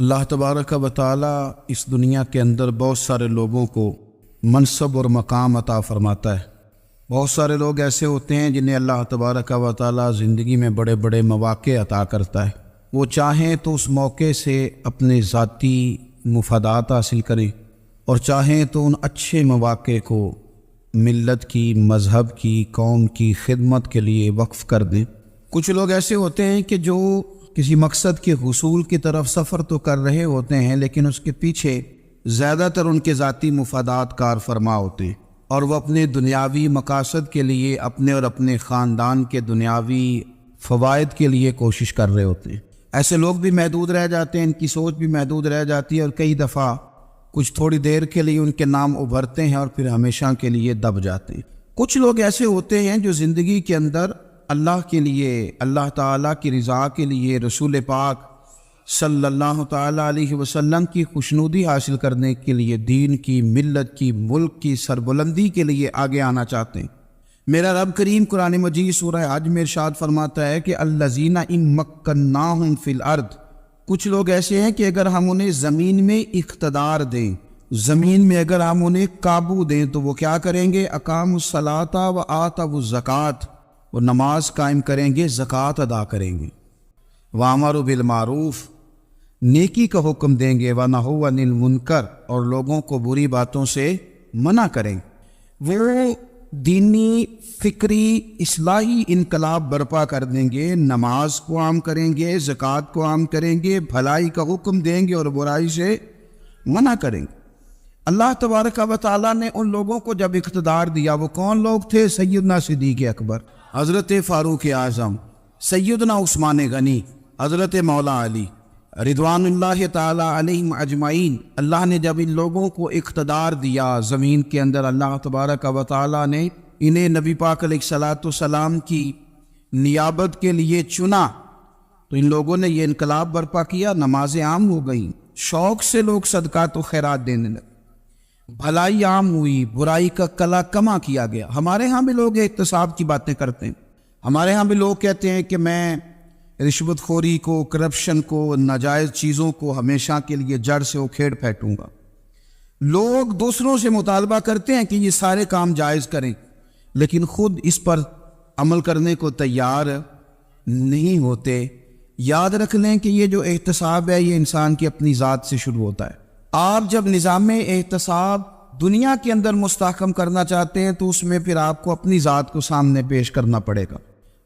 اللہ تبارک و تعالی اس دنیا کے اندر بہت سارے لوگوں کو منصب اور مقام عطا فرماتا ہے۔ بہت سارے لوگ ایسے ہوتے ہیں جنہیں اللہ تبارک و تعالی زندگی میں بڑے بڑے مواقع عطا کرتا ہے۔ وہ چاہیں تو اس موقع سے اپنے ذاتی مفادات حاصل کریں اور چاہیں تو ان اچھے مواقع کو ملت کی، مذہب کی، قوم کی خدمت کے لیے وقف کر دیں۔ کچھ لوگ ایسے ہوتے ہیں کہ جو کسی مقصد کے حصول کی طرف سفر تو کر رہے ہوتے ہیں، لیکن اس کے پیچھے زیادہ تر ان کے ذاتی مفادات کار فرما ہوتے ہیں اور وہ اپنے دنیاوی مقاصد کے لیے، اپنے اور اپنے خاندان کے دنیاوی فوائد کے لیے کوشش کر رہے ہوتے ہیں۔ ایسے لوگ بھی محدود رہ جاتے ہیں، ان کی سوچ بھی محدود رہ جاتی ہے اور کئی دفعہ کچھ تھوڑی دیر کے لیے ان کے نام ابھرتے ہیں اور پھر ہمیشہ کے لیے دب جاتے ہیں۔ کچھ لوگ ایسے ہوتے ہیں جو زندگی کے اندر اللہ کے لیے، اللہ تعالیٰ کی رضا کے لیے، رسول پاک صلی اللہ تعالیٰ علیہ وسلم کی خوشنودی حاصل کرنے کے لیے، دین کی، ملت کی، ملک کی سربلندی کے لیے آگے آنا چاہتے ہیں۔ میرا رب کریم قرآن مجید سورہ حج میں ارشاد فرماتا ہے کہ الذین ان مکناہم فی الارض، کچھ لوگ ایسے ہیں کہ اگر ہم انہیں زمین میں اقتدار دیں، زمین میں اگر ہم انہیں قابو دیں تو وہ کیا کریں گے؟ اقاموا الصلاۃ و آتوا الزکوٰۃ، وہ نماز قائم کریں گے، زکوٰۃ ادا کریں گے، وامروا بالمعروف، نیکی کا حکم دیں گے، ونہوا عن المنکر، اور لوگوں کو بری باتوں سے منع کریں گے۔ وہ دینی، فکری، اصلاحی انقلاب برپا کر دیں گے، نماز کو عام کریں گے، زکوٰۃ کو عام کریں گے، بھلائی کا حکم دیں گے اور برائی سے منع کریں گے۔ اللہ تبارک و تعالیٰ نے ان لوگوں کو جب اقتدار دیا، وہ کون لوگ تھے؟ سیدنا صدیق اکبر، حضرت فاروق اعظم، سیدنا عثمان غنی، حضرت مولا علی رضوان اللہ تعالیٰ علیہم اجمعین۔ اللہ نے جب ان لوگوں کو اقتدار دیا زمین کے اندر، اللہ تبارک و تعالیٰ نے انہیں نبی پاک علیہ الصلاۃ والسلام کی نیابت کے لیے چنا، تو ان لوگوں نے یہ انقلاب برپا کیا، نمازیں عام ہو گئیں، شوق سے لوگ صدقات و خیرات دینے لگے، بھلائی عام ہوئی، برائی کا کلا کما کیا گیا۔ ہمارے ہاں بھی لوگ احتساب کی باتیں کرتے ہیں، ہمارے ہاں بھی لوگ کہتے ہیں کہ میں رشوت خوری کو، کرپشن کو، ناجائز چیزوں کو ہمیشہ کے لیے جڑ سے اکھیڑ پھینکوں گا۔ لوگ دوسروں سے مطالبہ کرتے ہیں کہ یہ سارے کام جائز کریں، لیکن خود اس پر عمل کرنے کو تیار نہیں ہوتے۔ یاد رکھ لیں کہ یہ جو احتساب ہے یہ انسان کی اپنی ذات سے شروع ہوتا ہے۔ آپ جب نظام احتساب دنیا کے اندر مستحکم کرنا چاہتے ہیں تو اس میں پھر آپ کو اپنی ذات کو سامنے پیش کرنا پڑے گا۔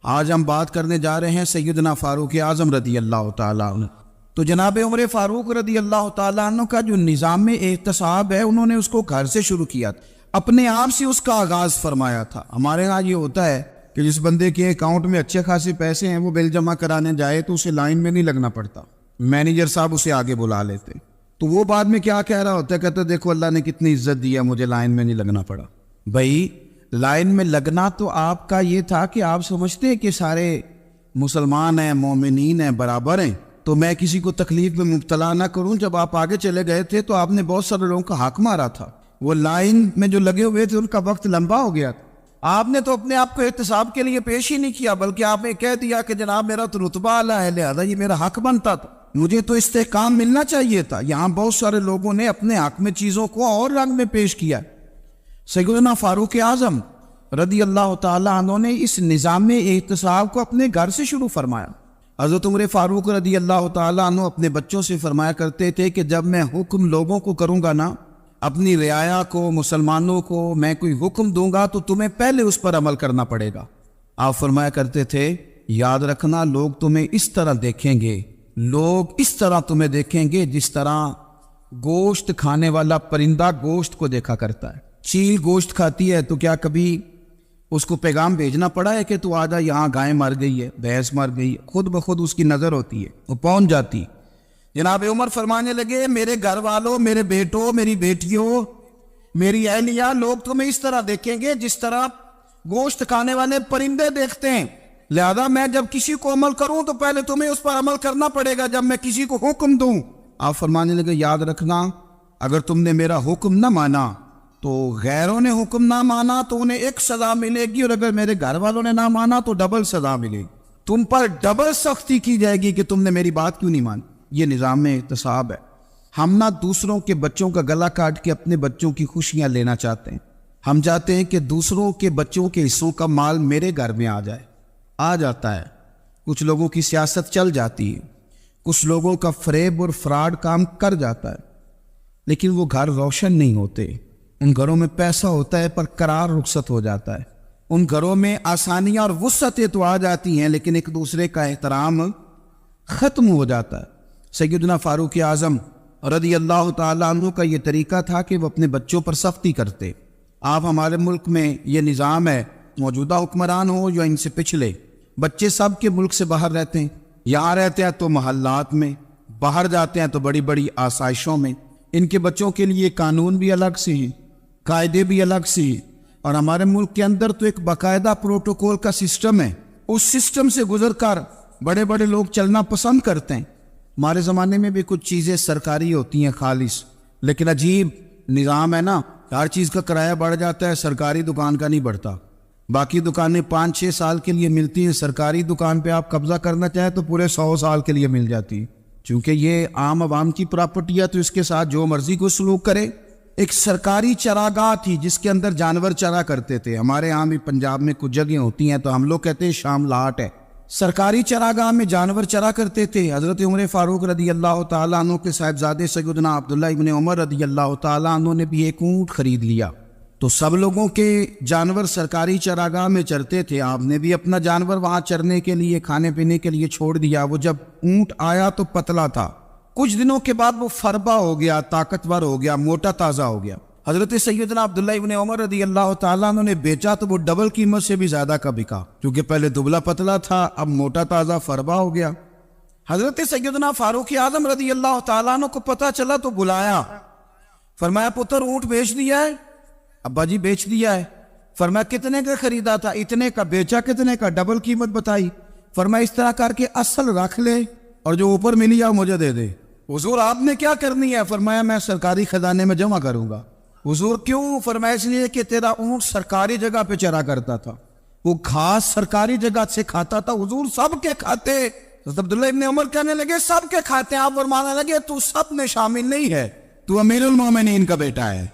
آج ہم بات کرنے جا رہے ہیں سیدنا فاروق اعظم رضی اللہ تعالیٰ عنہ۔ تو جناب عمر فاروق رضی اللہ تعالیٰ عنہ کا جو نظام احتساب ہے، انہوں نے اس کو گھر سے شروع کیا، اپنے آپ سے اس کا آغاز فرمایا تھا۔ ہمارے ہاں یہ ہوتا ہے کہ جس بندے کے اکاؤنٹ میں اچھے خاصے پیسے ہیں، وہ بل جمع کرانے جائے تو اسے لائن میں نہیں لگنا پڑتا، مینیجر صاحب اسے آگے بلا لیتے، تو وہ بعد میں کیا کہہ رہا ہوتا ہے؟ کہتا ہے دیکھو اللہ نے کتنی عزت دی ہے، مجھے لائن میں نہیں لگنا پڑا۔ بھائی لائن میں لگنا تو آپ کا یہ تھا کہ آپ سمجھتے ہیں کہ سارے مسلمان ہیں، مومنین ہیں، برابر ہیں، تو میں کسی کو تکلیف میں مبتلا نہ کروں۔ جب آپ آگے چلے گئے تھے تو آپ نے بہت سارے لوگوں کا حق مارا تھا، وہ لائن میں جو لگے ہوئے تھے ان کا وقت لمبا ہو گیا تھا۔ آپ نے تو اپنے آپ کو احتساب کے لیے پیش ہی نہیں کیا، بلکہ آپ نے کہہ دیا کہ جناب میرا تو رتبہ اعلیٰ ہے، لہذا یہ میرا حق بنتا تھا، مجھے تو استحکام ملنا چاہیے تھا۔ یہاں بہت سارے لوگوں نے اپنے حق میں چیزوں کو اور رنگ میں پیش کیا۔ سیدنا فاروق اعظم رضی اللہ تعالیٰ عنہ نے اس نظام احتساب کو اپنے گھر سے شروع فرمایا۔ حضرت عمر فاروق رضی اللہ تعالیٰ عنہ اپنے بچوں سے فرمایا کرتے تھے کہ جب میں حکم لوگوں کو کروں گا نا، اپنی رعایا کو، مسلمانوں کو میں کوئی حکم دوں گا تو تمہیں پہلے اس پر عمل کرنا پڑے گا۔ آپ فرمایا کرتے تھے یاد رکھنا لوگ تمہیں اس طرح دیکھیں گے، لوگ اس طرح تمہیں دیکھیں گے جس طرح گوشت کھانے والا پرندہ گوشت کو دیکھا کرتا ہے۔ چیل گوشت کھاتی ہے تو کیا کبھی اس کو پیغام بھیجنا پڑا ہے کہ تو آجا یہاں گائے مر گئی ہے، بھینس مر گئی ہے؟ خود بخود اس کی نظر ہوتی ہے، وہ پہنچ جاتی۔ جناب عمر فرمانے لگے میرے گھر والوں، میرے بیٹوں، میری بیٹیوں، میری اہلیہ، لوگ تمہیں اس طرح دیکھیں گے جس طرح گوشت کھانے والے پرندے دیکھتے ہیں، لہذا میں جب کسی کو عمل کروں تو پہلے تمہیں اس پر عمل کرنا پڑے گا جب میں کسی کو حکم دوں۔ آپ فرمانے لگے یاد رکھنا اگر تم نے میرا حکم نہ مانا تو غیروں نے حکم نہ مانا تو انہیں ایک سزا ملے گی، اور اگر میرے گھر والوں نے نہ مانا تو ڈبل سزا ملے گی، تم پر ڈبل سختی کی جائے گی کہ تم نے میری بات کیوں نہیں مانی۔ یہ نظام احتساب ہے۔ ہم نہ دوسروں کے بچوں کا گلا کاٹ کے اپنے بچوں کی خوشیاں لینا چاہتے ہیں، ہم چاہتے ہیں کہ دوسروں کے بچوں کے حصوں کا مال میرے گھر میں آ جائے، آ جاتا ہے۔ کچھ لوگوں کی سیاست چل جاتی ہے، کچھ لوگوں کا فریب اور فراڈ کام کر جاتا ہے، لیکن وہ گھر روشن نہیں ہوتے۔ ان گھروں میں پیسہ ہوتا ہے پر قرار رخصت ہو جاتا ہے، ان گھروں میں آسانیاں اور وسعتیں تو آ جاتی ہیں لیکن ایک دوسرے کا احترام ختم ہو جاتا ہے۔ سیدنا فاروق اعظم رضی اللہ تعالیٰ عنہ کا یہ طریقہ تھا کہ وہ اپنے بچوں پر سختی کرتے۔ آپ ہمارے ملک میں یہ نظام ہے، موجودہ حکمران ہو یا ان سے پچھلے، بچے سب کے ملک سے باہر رہتے ہیں، یہاں رہتے ہیں تو محلات میں، باہر جاتے ہیں تو بڑی بڑی آسائشوں میں۔ ان کے بچوں کے لیے قانون بھی الگ سے ہیں، قاعدے بھی الگ سے ہیں، اور ہمارے ملک کے اندر تو ایک باقاعدہ پروٹوکول کا سسٹم ہے، اس سسٹم سے گزر کر بڑے بڑے لوگ چلنا پسند کرتے ہیں۔ ہمارے زمانے میں بھی کچھ چیزیں سرکاری ہوتی ہیں خالص، لیکن عجیب نظام ہے نا، ہر چیز کا کرایہ بڑھ جاتا ہے، سرکاری دکان کا نہیں بڑھتا۔ باقی دکانیں 5-6 سال کے لیے ملتی ہیں، سرکاری دکان پہ آپ قبضہ کرنا چاہیں تو پورے 100 سال کے لیے مل جاتی ہے، چونکہ یہ عام عوام کی پراپرٹی ہے تو اس کے ساتھ جو مرضی کو سلوک کرے۔ ایک سرکاری چراگاہ تھی جس کے اندر جانور چرا کرتے تھے، ہمارے یہاں بھی پنجاب میں کچھ جگہیں ہوتی ہیں تو ہم لوگ کہتے ہیں شام لاٹ ہے، سرکاری چراگاہ میں جانور چرا کرتے تھے۔ حضرت عمر فاروق رضی اللہ تعالیٰ عنہ کے صاحبزادے سیدنا عبداللہ ابن عمر رضی اللہ تعالیٰ عنہ نے بھی ایک اونٹ خرید لیا، تو سب لوگوں کے جانور سرکاری چراگاہ میں چرتے تھے، آپ نے بھی اپنا جانور وہاں چرنے کے لیے، کھانے پینے کے لیے چھوڑ دیا۔ وہ جب اونٹ آیا تو پتلا تھا، کچھ دنوں کے بعد وہ فربا ہو گیا، طاقتور ہو گیا، موٹا تازہ ہو گیا۔ حضرت سیدنا عبداللہ ابن عمر رضی اللہ تعالیٰ عنہ نے بیچا تو وہ ڈبل قیمت سے بھی زیادہ کا بکا، کیونکہ پہلے دبلا پتلا تھا، اب موٹا تازہ فربا ہو گیا۔ حضرت سیدنا فاروق اعظم رضی اللہ تعالیٰ عنہ کو پتہ چلا تو بلایا، فرمایا پتر اونٹ بیچ دیا ہے؟ ابا جی بیچ دیا ہے۔ فرمایا کتنے کا خریدا تھا؟ اتنے کا۔ بیچا کتنے کا؟ ڈبل قیمت بتائی۔ فرمایا اس طرح کر کے اصل رکھ لے اور جو اوپر ملی ہے مجھے دے دے۔ حضور آپ نے کیا کرنی ہے؟ فرمایا میں سرکاری خزانے میں جمع کروں گا۔ حضور کیوں؟ فرمایا اس لیے کہ تیرا اونٹ سرکاری جگہ پہ چرا کرتا تھا، وہ گھاس سرکاری جگہ سے کھاتا تھا۔ حضور سب کے کھاتے۔ حضرت عبداللہ ابن عمر کہنے لگے سب کے کھاتے ہیں؟ آپ فرمانے لگے تو سب میں شامل نہیں ہے، تو امیر المومنین کا بیٹا ہے،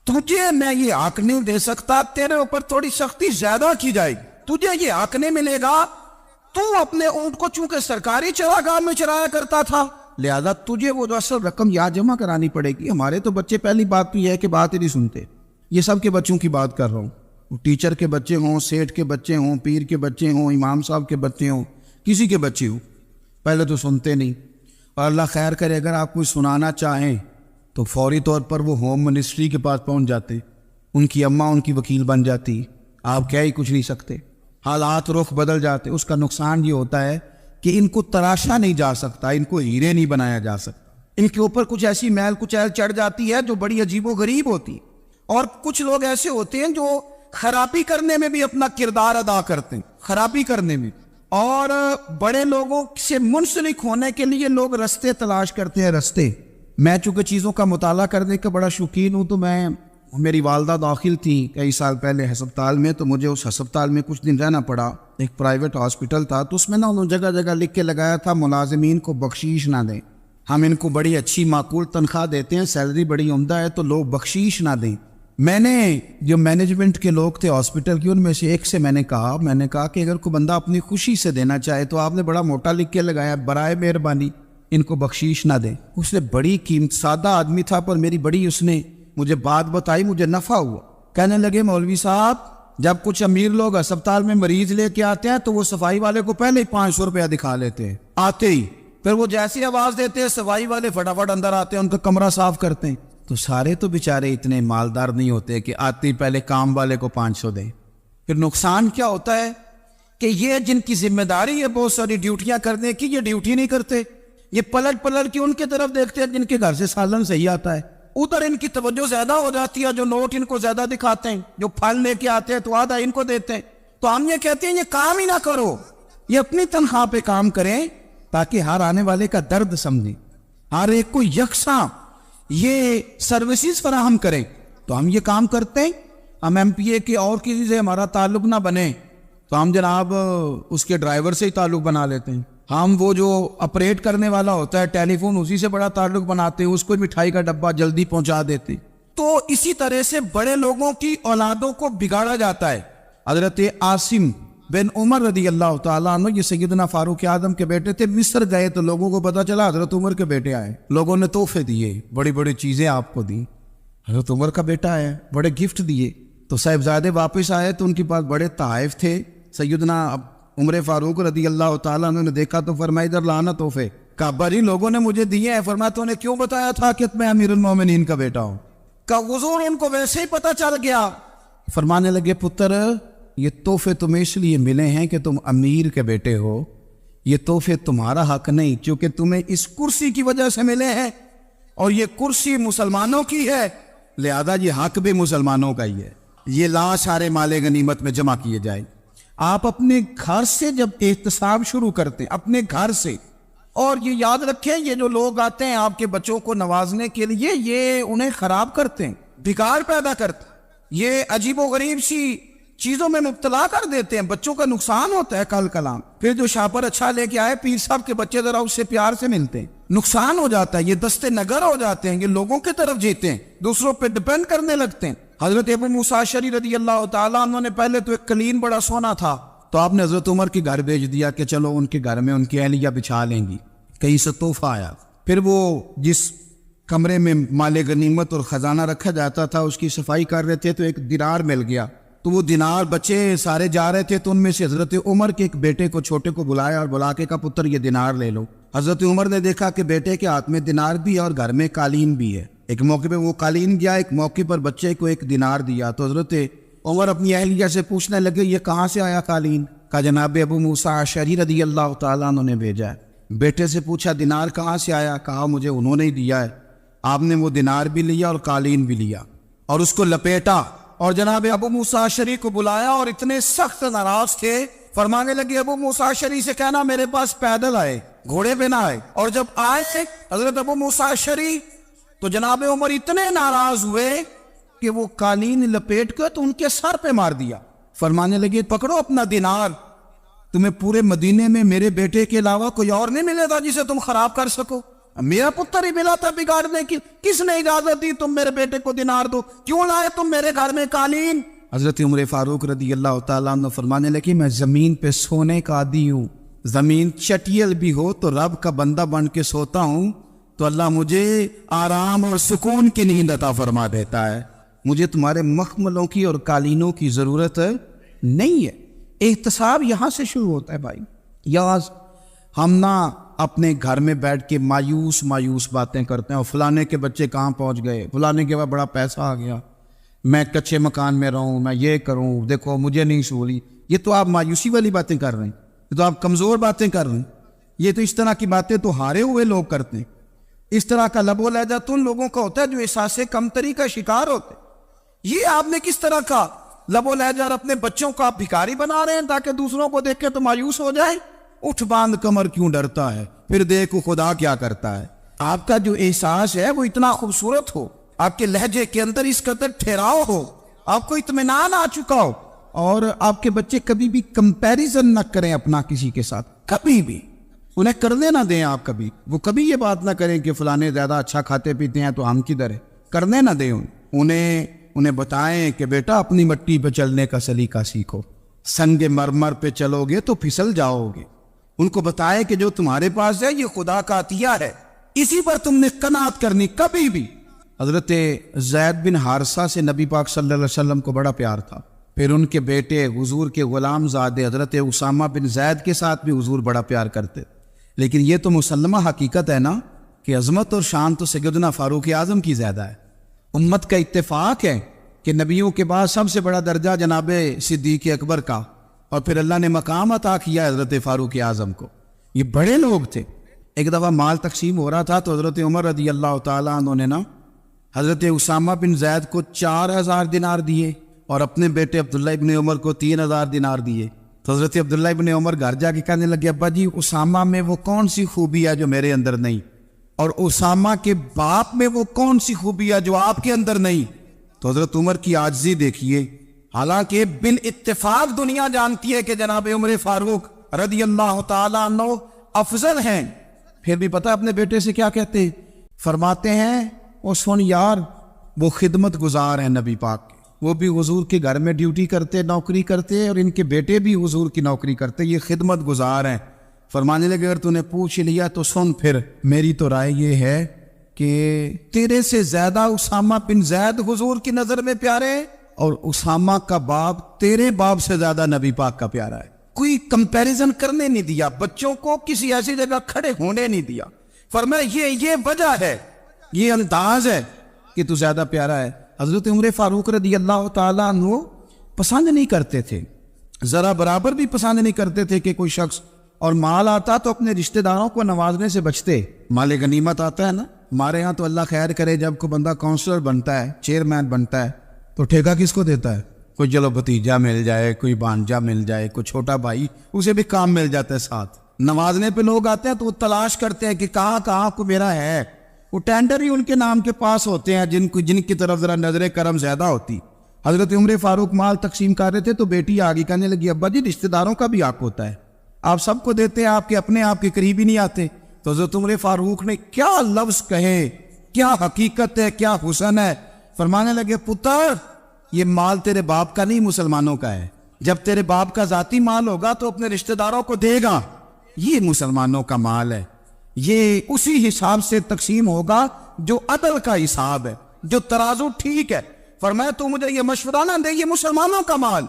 تجھے میں یہ حق نہیں دے سکتا، تیرے اوپر تھوڑی سختی زیادہ کی جائے گی، تجھے یہ حق نہیں ملے گا۔ تو اپنے اونٹ کو چونکہ سرکاری چراگاہ میں چرایا کرتا تھا، لہذا تجھے وہ جو اصل رقم یہاں جمع کرانی پڑے گی۔ ہمارے تو بچے پہلی بات تو یہ ہے کہ بات ہی نہیں سنتے، یہ سب کے بچوں کی بات کر رہا ہوں، وہ ٹیچر کے بچے ہوں، سیٹ کے بچے ہوں، پیر کے بچے ہوں، امام صاحب کے بچے ہوں، کسی کے بچے ہوں، پہلے تو سنتے نہیں۔ اور اللہ خیر کرے اگر آپ کوئی سنانا چاہیں تو فوری طور پر وہ ہوم منسٹری کے پاس پہنچ جاتے، ان کی اماں ان کی وکیل بن جاتی، آپ کہہ ہی کچھ نہیں سکتے، حالات رخ بدل جاتے۔ اس کا نقصان یہ ہوتا ہے کہ ان کو تراشا نہیں جا سکتا، ان کو ہیرے نہیں بنایا جا سکتا، ان کے اوپر کچھ ایسی میل کچیل چڑھ جاتی ہے جو بڑی عجیب و غریب ہوتی۔ اور کچھ لوگ ایسے ہوتے ہیں جو خرابی کرنے میں بھی اپنا کردار ادا کرتے ہیں، خرابی کرنے میں، اور بڑے لوگوں سے منسلک ہونے کے لیے لوگ رستے تلاش کرتے ہیں، رستے۔ میں چونکہ چیزوں کا مطالعہ کرنے کا بڑا شوقین ہوں، تو میری والدہ داخل تھی کئی سال پہلے ہسپتال میں، تو مجھے اس ہسپتال میں کچھ دن رہنا پڑا، ایک پرائیویٹ ہاسپٹل تھا، تو اس میں انہوں جگہ جگہ لکھ کے لگایا تھا ملازمین کو بخشیش نہ دیں، ہم ان کو بڑی اچھی معقول تنخواہ دیتے ہیں، سیلری بڑی عمدہ ہے، تو لوگ بخشیش نہ دیں۔ میں نے جو مینجمنٹ کے لوگ تھے ہاسپٹل کے، ان میں سے ایک سے میں نے کہا کہ اگر کوئی بندہ اپنی خوشی سے دینا چاہے تو آپ نے بڑا موٹا لکھ کے لگایا برائے مہربانی ان کو بخشیش نہ دیں۔ اس نے بڑی قیمت، سادہ آدمی تھا پر میری بڑی اس نے مجھے بات بتائی، مجھے نفع ہوا۔ کہنے لگے مولوی صاحب جب کچھ امیر لوگ اسپتال میں مریض لے کے آتے ہیں تو وہ صفائی والے کو پہلے ہی 500 روپیہ دکھا لیتے ہیں آتے ہی، پھر وہ جیسی آواز دیتے ہیں صفائی والے فٹافٹ اندر آتے ہیں، ان کا کمرہ صاف کرتے ہیں۔ تو سارے تو بیچارے اتنے مالدار نہیں ہوتے کہ آتے ہی پہلے کام والے کو 500 دیں۔ پھر نقصان کیا ہوتا ہے کہ یہ جن کی ذمہ داری ہے بہت ساری ڈیوٹیاں کرنے کی، یہ ڈیوٹی نہیں کرتے، یہ پلٹ کے ان کی طرف دیکھتے ہیں جن کے گھر سے سالن صحیح آتا ہے، ادھر ان کی توجہ زیادہ ہو جاتی ہے، جو نوٹ ان کو زیادہ دکھاتے ہیں، جو پھل لے کے آتے ہیں تو آدھا ان کو دیتے ہیں۔ تو ہم یہ کہتے ہیں یہ کام ہی نہ کرو، یہ اپنی تنخواہ پہ کام کریں تاکہ ہر آنے والے کا درد سمجھیں، ہر ایک کو یکساں یہ سروسز فراہم کریں۔ تو ہم یہ کام کرتے ہیں، ہم ایم پی اے کے اور کسی سے ہمارا تعلق نہ بنے تو ہم جناب اس کے ڈرائیور سے ہی تعلق بنا لیتے ہیں، ہم وہ جو آپریٹ کرنے والا ہوتا ہے ٹیلی فون اسی سے بڑا تعلق بناتے ہیں, اس کو مٹھائی کا ڈبہ جلدی پہنچا دیتے. تو اسی طرح سے بڑے لوگوں کی اولادوں کو بگاڑا جاتا ہے. حضرت عاصم بن عمر رضی اللہ تعالیٰ عنہ, یہ سیدنا فاروق اعظم کے بیٹے تھے, مصر گئے تو لوگوں کو پتا چلا حضرت عمر کے بیٹے آئے. لوگوں نے تحفے دیے, بڑی بڑی چیزیں آپ کو دی, حضرت عمر کا بیٹا ہے, بڑے گفٹ دیے. تو صاحبزادے واپس آئے تو ان کے پاس بڑے تحائف تھے. سیدنا عمر فاروق رضی اللہ تعالیٰ عنہ نے دیکھا تو فرمایا ادھر لانا تحفے. کہا بھائی لوگوں نے مجھے دیے ہیں. فرمایا تو نے کیوں بتایا تھا کہ میں امیر المومنین کا بیٹا ہوں؟ کہا حضور ان کو ویسے ہی پتا چل گیا. فرمانے لگے پتر یہ تحفے تمہیں اس لیے ملے ہیں کہ تم امیر کے بیٹے ہو, یہ تحفے تمہارا حق نہیں, چونکہ تمہیں اس کرسی کی وجہ سے ملے ہیں اور یہ کرسی مسلمانوں کی ہے, لہذا یہ حق بھی مسلمانوں کا ہی ہے. یہ لا سارے مال غنیمت میں جمع کیے جائیں. آپ اپنے گھر سے جب احتساب شروع کرتے ہیں, اپنے گھر سے, اور یہ یاد رکھیں یہ جو لوگ آتے ہیں آپ کے بچوں کو نوازنے کے لیے, یہ انہیں خراب کرتے ہیں, بگاڑ پیدا کرتے ہیں, یہ عجیب و غریب سی چیزوں میں مبتلا کر دیتے ہیں, بچوں کا نقصان ہوتا ہے. کل کلام پھر جو شاپر اچھا لے کے آئے پیر صاحب کے بچے ذرا اس سے پیار سے ملتے ہیں, نقصان ہو جاتا ہے. یہ دستے نگر ہو جاتے ہیں, یہ لوگوں کی طرف جیتے ہیں, دوسروں پہ ڈپینڈ کرنے لگتے ہیں. حضرت ابو موسیٰ اشعری رضی اللہ تعالیٰ عنہ نے پہلے تو ایک قلین بڑا سونا تھا, تو آپ نے حضرت عمر کے گھر بھیج دیا کہ چلو ان کے گھر میں ان کی اہلیہ بچھا لیں گی. کہیں سے تحفہ آیا. پھر وہ جس کمرے میں مال غنیمت اور خزانہ رکھا جاتا تھا اس کی صفائی کر رہے تھے تو ایک دینار مل گیا. تو وہ دینار بچے سارے جا رہے تھے, تو ان میں سے حضرت عمر کے ایک بیٹے کو چھوٹے کو بلایا اور بلا کے کہا پتر یہ دینار لے لو. حضرت عمر نے دیکھا کہ بیٹے کے ہاتھ میں دینار بھی ہے اور گھر میں قالین بھی ہے. ایک موقع پہ وہ قالین گیا, ایک موقع پر بچے کو ایک دینار دیا. تو حضرت عمر اپنی اہلیہ سے پوچھنے لگے یہ کہاں سے آیا قالین؟ کہا جناب ابو موسیٰ اشعری رضی اللہ تعالیٰ عنہ نے بھیجا ہے. بیٹے سے پوچھا دینار کہاں سے آیا؟ کہا مجھے انہوں نے ہی دیا ہے. آپ نے وہ دینار بھی لیا اور قالین بھی لیا اور اس کو لپیٹا اور جناب ابو موسیٰ اشعری کو بلایا, اور اتنے سخت ناراض تھے, فرمانے لگے ابو موسیٰ اشعری سے کہنا میرے پاس پیدل آئے, گھوڑے پہ نہ آئے. اور جب آئے تھے حضرت ابو موسیٰ اشعری تو جناب عمر اتنے ناراض ہوئے کہ وہ قالین لپیٹ کر تو ان کے سر پہ مار دیا. فرمانے لگے پکڑو اپنا دینار, تمہیں پورے مدینے میں میرے بیٹے کے علاوہ کوئی اور نہیں ملے گا جسے تم خراب کر سکو. میرا پتر ہی ملا تھا بگاڑنے کی, کس نے اجازت دی تم میرے بیٹے کو دینار دو؟ کیوں لائے تم میرے گھر میں قالین؟ حضرت عمر فاروق رضی اللہ تعالیٰ عنہ فرمانے لگے میں زمین پہ سونے کا عادی ہوں, زمین چٹیل بھی ہو تو رب کا بندہ بن کے سوتا ہوں تو اللہ مجھے آرام اور سکون کی نیند عطا فرما دیتا ہے. مجھے تمہارے مخملوں کی اور قالینوں کی ضرورت نہیں ہے. احتساب یہاں سے شروع ہوتا ہے بھائی. یا ہم نہ اپنے گھر میں بیٹھ کے مایوس باتیں کرتے ہیں, اور فلانے کے بچے کہاں پہنچ گئے, فلانے کے بعد بڑا پیسہ آ گیا, میں کچے مکان میں رہوں, میں یہ کروں, دیکھو مجھے نہیں سہولی. یہ تو آپ مایوسی والی باتیں کر رہے ہیں, یہ تو آپ کمزور باتیں کر رہے ہیں. یہ تو اس طرح کی باتیں تو ہارے ہوئے لوگ کرتے ہیں. اس طرح کا لب و لہجہ تو ان لوگوں کا ہوتا ہے جو احساس کمتری کا شکار ہوتے ہیں. یہ آپ نے کس طرح کا لب و لہجہ, اور اپنے بچوں کو آپ بھکاری بنا رہے ہیں تاکہ دوسروں کو دیکھ کے تو مایوس ہو جائے. اٹھ باندھ کمر کیوں ڈرتا ہے, پھر دیکھو خدا کیا کرتا ہے. آپ کا جو احساس ہے وہ اتنا خوبصورت ہو, آپ کے لہجے کے اندر اس قدر ٹھہراؤ ہو, آپ کو اطمینان آ چکا ہو, اور آپ کے بچے کبھی بھی کمپیریزن نہ کریں اپنا کسی کے ساتھ, کبھی بھی انہیں کرنے نہ دیں. آپ وہ کبھی یہ بات نہ کریں کہ فلانے زیادہ اچھا کھاتے پیتے ہیں تو ہم کدھر ہے, کرنے نہ دیں. انہیں بتائیں کہ بیٹا اپنی مٹی پہ چلنے کا سلیقہ سیکھو, سنگ مرمر پہ چلو گے تو پھسل جاؤ گے. ان کو بتائیں کہ جو تمہارے پاس ہے یہ خدا کا عطیہ ہے, اسی پر تم نے قناعت کرنی کبھی بھی. حضرت زید بن حارثہ سے نبی پاک صلی اللہ علیہ وسلم کو بڑا پیار تھا. پھر ان کے بیٹے حضور کے غلام زادے حضرت اسامہ بن زید کے ساتھ بھی حضور بڑا پیار کرتے. لیکن یہ تو مسلمہ حقیقت ہے نا کہ عظمت اور شان تو سیدنا فاروق اعظم کی زیادہ ہے. امت کا اتفاق ہے کہ نبیوں کے بعد سب سے بڑا درجہ جناب صدیق اکبر کا, اور پھر اللہ نے مقام عطا کیا حضرت فاروق اعظم کو. یہ بڑے لوگ تھے. ایک دفعہ مال تقسیم ہو رہا تھا تو حضرت عمر رضی اللہ تعالیٰ عنہ نے حضرت اسامہ بن زید کو 4000 دینار دیے اور اپنے بیٹے عبداللہ ابن عمر کو 3000 دینار دیے. تو حضرت عبداللہ ابن عمر گھر جا کے کہنے لگے ابا جی اسامہ میں وہ کون سی خوبی ہے جو میرے اندر نہیں, اور اسامہ کے باپ میں وہ کون سی خوبی ہے جو آپ کے اندر نہیں. تو حضرت عمر کی عاجزی دیکھیے, حالانکہ بال اتفاق دنیا جانتی ہے کہ جناب عمر فاروق رضی اللہ تعالیٰ عنہ افضل ہیں، پھر بھی پتہ اپنے بیٹے سے کیا کہتے ہیں؟ فرماتے ہیں او سن یار، وہ خدمت گزار ہیں نبی پاک کے، وہ بھی حضور کے گھر میں ڈیوٹی کرتے، نوکری کرتے، اور ان کے بیٹے بھی حضور کی نوکری کرتے، یہ خدمت گزار ہیں۔ فرمانے لگے اگر تو نے پوچھ لیا تو سن، پھر میری تو رائے یہ ہے کہ تیرے سے زیادہ اسامہ بن زید حضور کی نظر میں پیارے ہیں، اور اسامہ کا باپ تیرے باپ سے زیادہ نبی پاک کا پیارا ہے۔ کوئی کمپیریزن کرنے نہیں دیا، بچوں کو کسی ایسی جگہ کھڑے ہونے نہیں دیا۔ فرمایا یہ وجہ ہے، یہ انداز ہے کہ تو زیادہ پیارا ہے۔ حضرت عمر فاروق رضی اللہ تعالیٰ عنہ پسند نہیں کرتے تھے، ذرا برابر بھی پسند نہیں کرتے تھے کہ کوئی شخص اور مال آتا تو اپنے رشتہ داروں کو نوازنے سے بچتے۔ مال غنیمت آتا ہے نا، ہمارے ہاں تو اللہ خیر کرے جب کوئی بندہ کونسلر بنتا ہے، چیئرمین بنتا ہے، تو ٹھیکہ کس کو دیتا ہے؟ کوئی چلو بھتیجا مل جائے، کوئی بانجا مل جائے، کوئی چھوٹا بھائی، اسے بھی کام مل جاتا ہے ساتھ۔ نوازنے پہ لوگ آتے ہیں تو وہ تلاش کرتے ہیں کہ کہاں کو میرا ہے، وہ ٹینڈر ہی ان کے نام کے پاس ہوتے ہیں جن کی طرف ذرا نظر کرم زیادہ ہوتی۔ حضرت عمر فاروق مال تقسیم کر رہے تھے تو بیٹی آگے کہنے لگی ابا جی رشتہ داروں کا بھی حق ہوتا ہے، آپ سب کو دیتے ہیں، آپ کے اپنے آپ کے قریب ہی نہیں آتے۔ تو حضرت عمر فاروق نے کیا لفظ کہے، کیا حقیقت ہے، کیا حسن ہے۔ فرمانے لگے پتر یہ مال تیرے باپ کا نہیں، مسلمانوں کا ہے، جب تیرے باپ کا ذاتی مال ہوگا تو اپنے رشتہ داروں کو دے گا، یہ مسلمانوں کا مال ہے، یہ اسی حساب سے تقسیم ہوگا جو عدل کا حساب ہے، جو ترازو ٹھیک ہے۔ فرمایا تو مجھے یہ مشورہ نہ دے، یہ مسلمانوں کا مال۔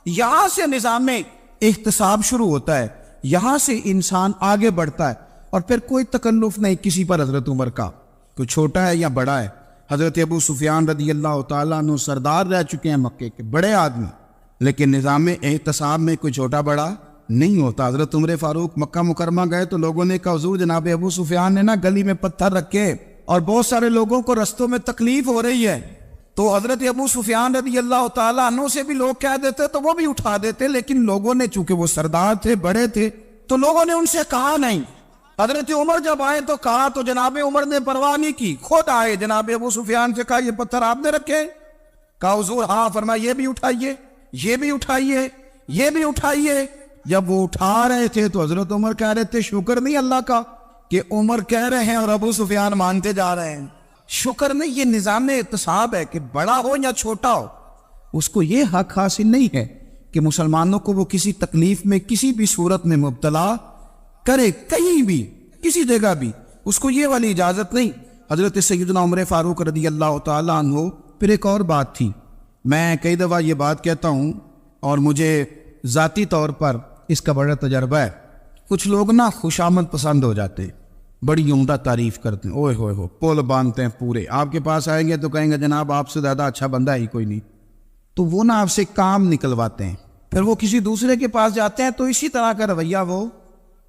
یہاں سے نظام میں احتساب شروع ہوتا ہے، یہاں سے انسان آگے بڑھتا ہے، اور پھر کوئی تکلف نہیں کسی پر حضرت عمر کا، کوئی چھوٹا ہے یا بڑا ہے۔ حضرت ابو سفیان رضی اللہ تعالیٰ عنہ سردار رہ چکے ہیں مکے کے، بڑے آدمی، لیکن نظام احتساب میں کوئی چھوٹا بڑا نہیں ہوتا۔ حضرت عمر فاروق مکہ مکرمہ گئے تو لوگوں نے کہا حضور جناب ابو سفیان نے نا گلی میں پتھر رکھے اور بہت سارے لوگوں کو رستوں میں تکلیف ہو رہی ہے، تو حضرت ابو سفیان رضی اللہ تعالیٰ عنہ سے بھی لوگ کہہ دیتے تو وہ بھی اٹھا دیتے، لیکن لوگوں نے چونکہ وہ سردار تھے، بڑے تھے، تو لوگوں نے ان سے کہا نہیں۔ حضرت عمر جب آئے تو کہا تو جناب عمر نے پرواہ نہیں کی، خود آئے جناب ابو سفیان سے کہا یہ پتھر آپ نے رکھے؟ کہا حضور ہاں۔ فرمایا یہ بھی اٹھائیے، یہ بھی اٹھائیے، یہ بھی اٹھائیے۔ جب وہ اٹھا رہے تھے تو حضرت عمر کہہ رہے تھے شکر نہیں اللہ کا کہ عمر کہہ رہے ہیں اور ابو سفیان مانتے جا رہے ہیں، شکر نہیں۔ یہ نظام احتساب ہے کہ بڑا ہو یا چھوٹا ہو، اس کو یہ حق حاصل نہیں ہے کہ مسلمانوں کو وہ کسی تکلیف میں کسی بھی صورت میں مبتلا کرے، کہیں بھی کسی جگہ بھی، اس کو یہ والی اجازت نہیں۔ حضرت سیدنا عمر فاروق رضی اللہ تعالیٰ عنہ۔ پھر ایک اور بات تھی، میں کئی دفعہ یہ بات کہتا ہوں اور مجھے ذاتی طور پر اس کا بڑا تجربہ ہے، کچھ لوگ نا خوشامد پسند ہو جاتے، بڑی عمدہ تعریف کرتے ہیں، اوئے ہوئے ہو پول باندھتے ہیں پورے، آپ کے پاس آئیں گے تو کہیں گے جناب آپ سے زیادہ اچھا بندہ ہی کوئی نہیں، تو وہ نا آپ سے کام نکلواتے ہیں۔ پھر وہ کسی دوسرے کے پاس جاتے ہیں تو اسی طرح کا رویہ وہ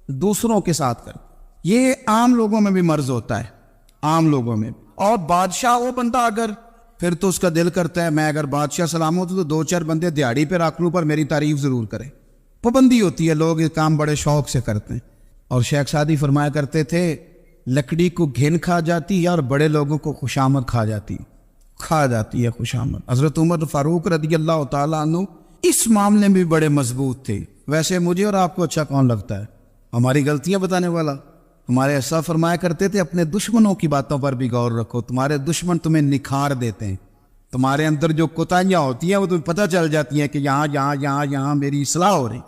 دوسروں کے ساتھ کرتے۔ یہ عام لوگوں میں بھی مرض ہوتا ہے، عام لوگوں میں۔ اور بادشاہ وہ بندہ اگر، پھر تو اس کا دل کرتا ہے میں اگر بادشاہ سلامت ہوں تو دو چار بندے دیہڑی پہ رکھ لوں پر میری تعریف ضرور کریں۔ پابندی ہوتی ہے، لوگ یہ کام بڑے شوق سے کرتے ہیں۔ اور شیخ سعدی فرمایا کرتے تھے لکڑی کو گھن کھا جاتی ہے اور بڑے لوگوں کو خوشامد کھا جاتی ہے خوشامد۔ حضرت عمر فاروق رضی اللہ تعالیٰ عنہ اس معاملے میں بھی بڑے مضبوط تھے۔ ویسے مجھے اور آپ کو اچھا کون لگتا ہے؟ ہماری غلطیاں بتانے والا؟ ہمارے ایسا فرمایا کرتے تھے اپنے دشمنوں کی باتوں پر بھی غور رکھو، تمہارے دشمن تمہیں نکھار دیتے ہیں، تمہارے اندر جو کوتاہیاں ہوتی ہیں وہ تمہیں پتہ چل جاتی ہیں کہ یہاں میری اصلاح ہو رہی،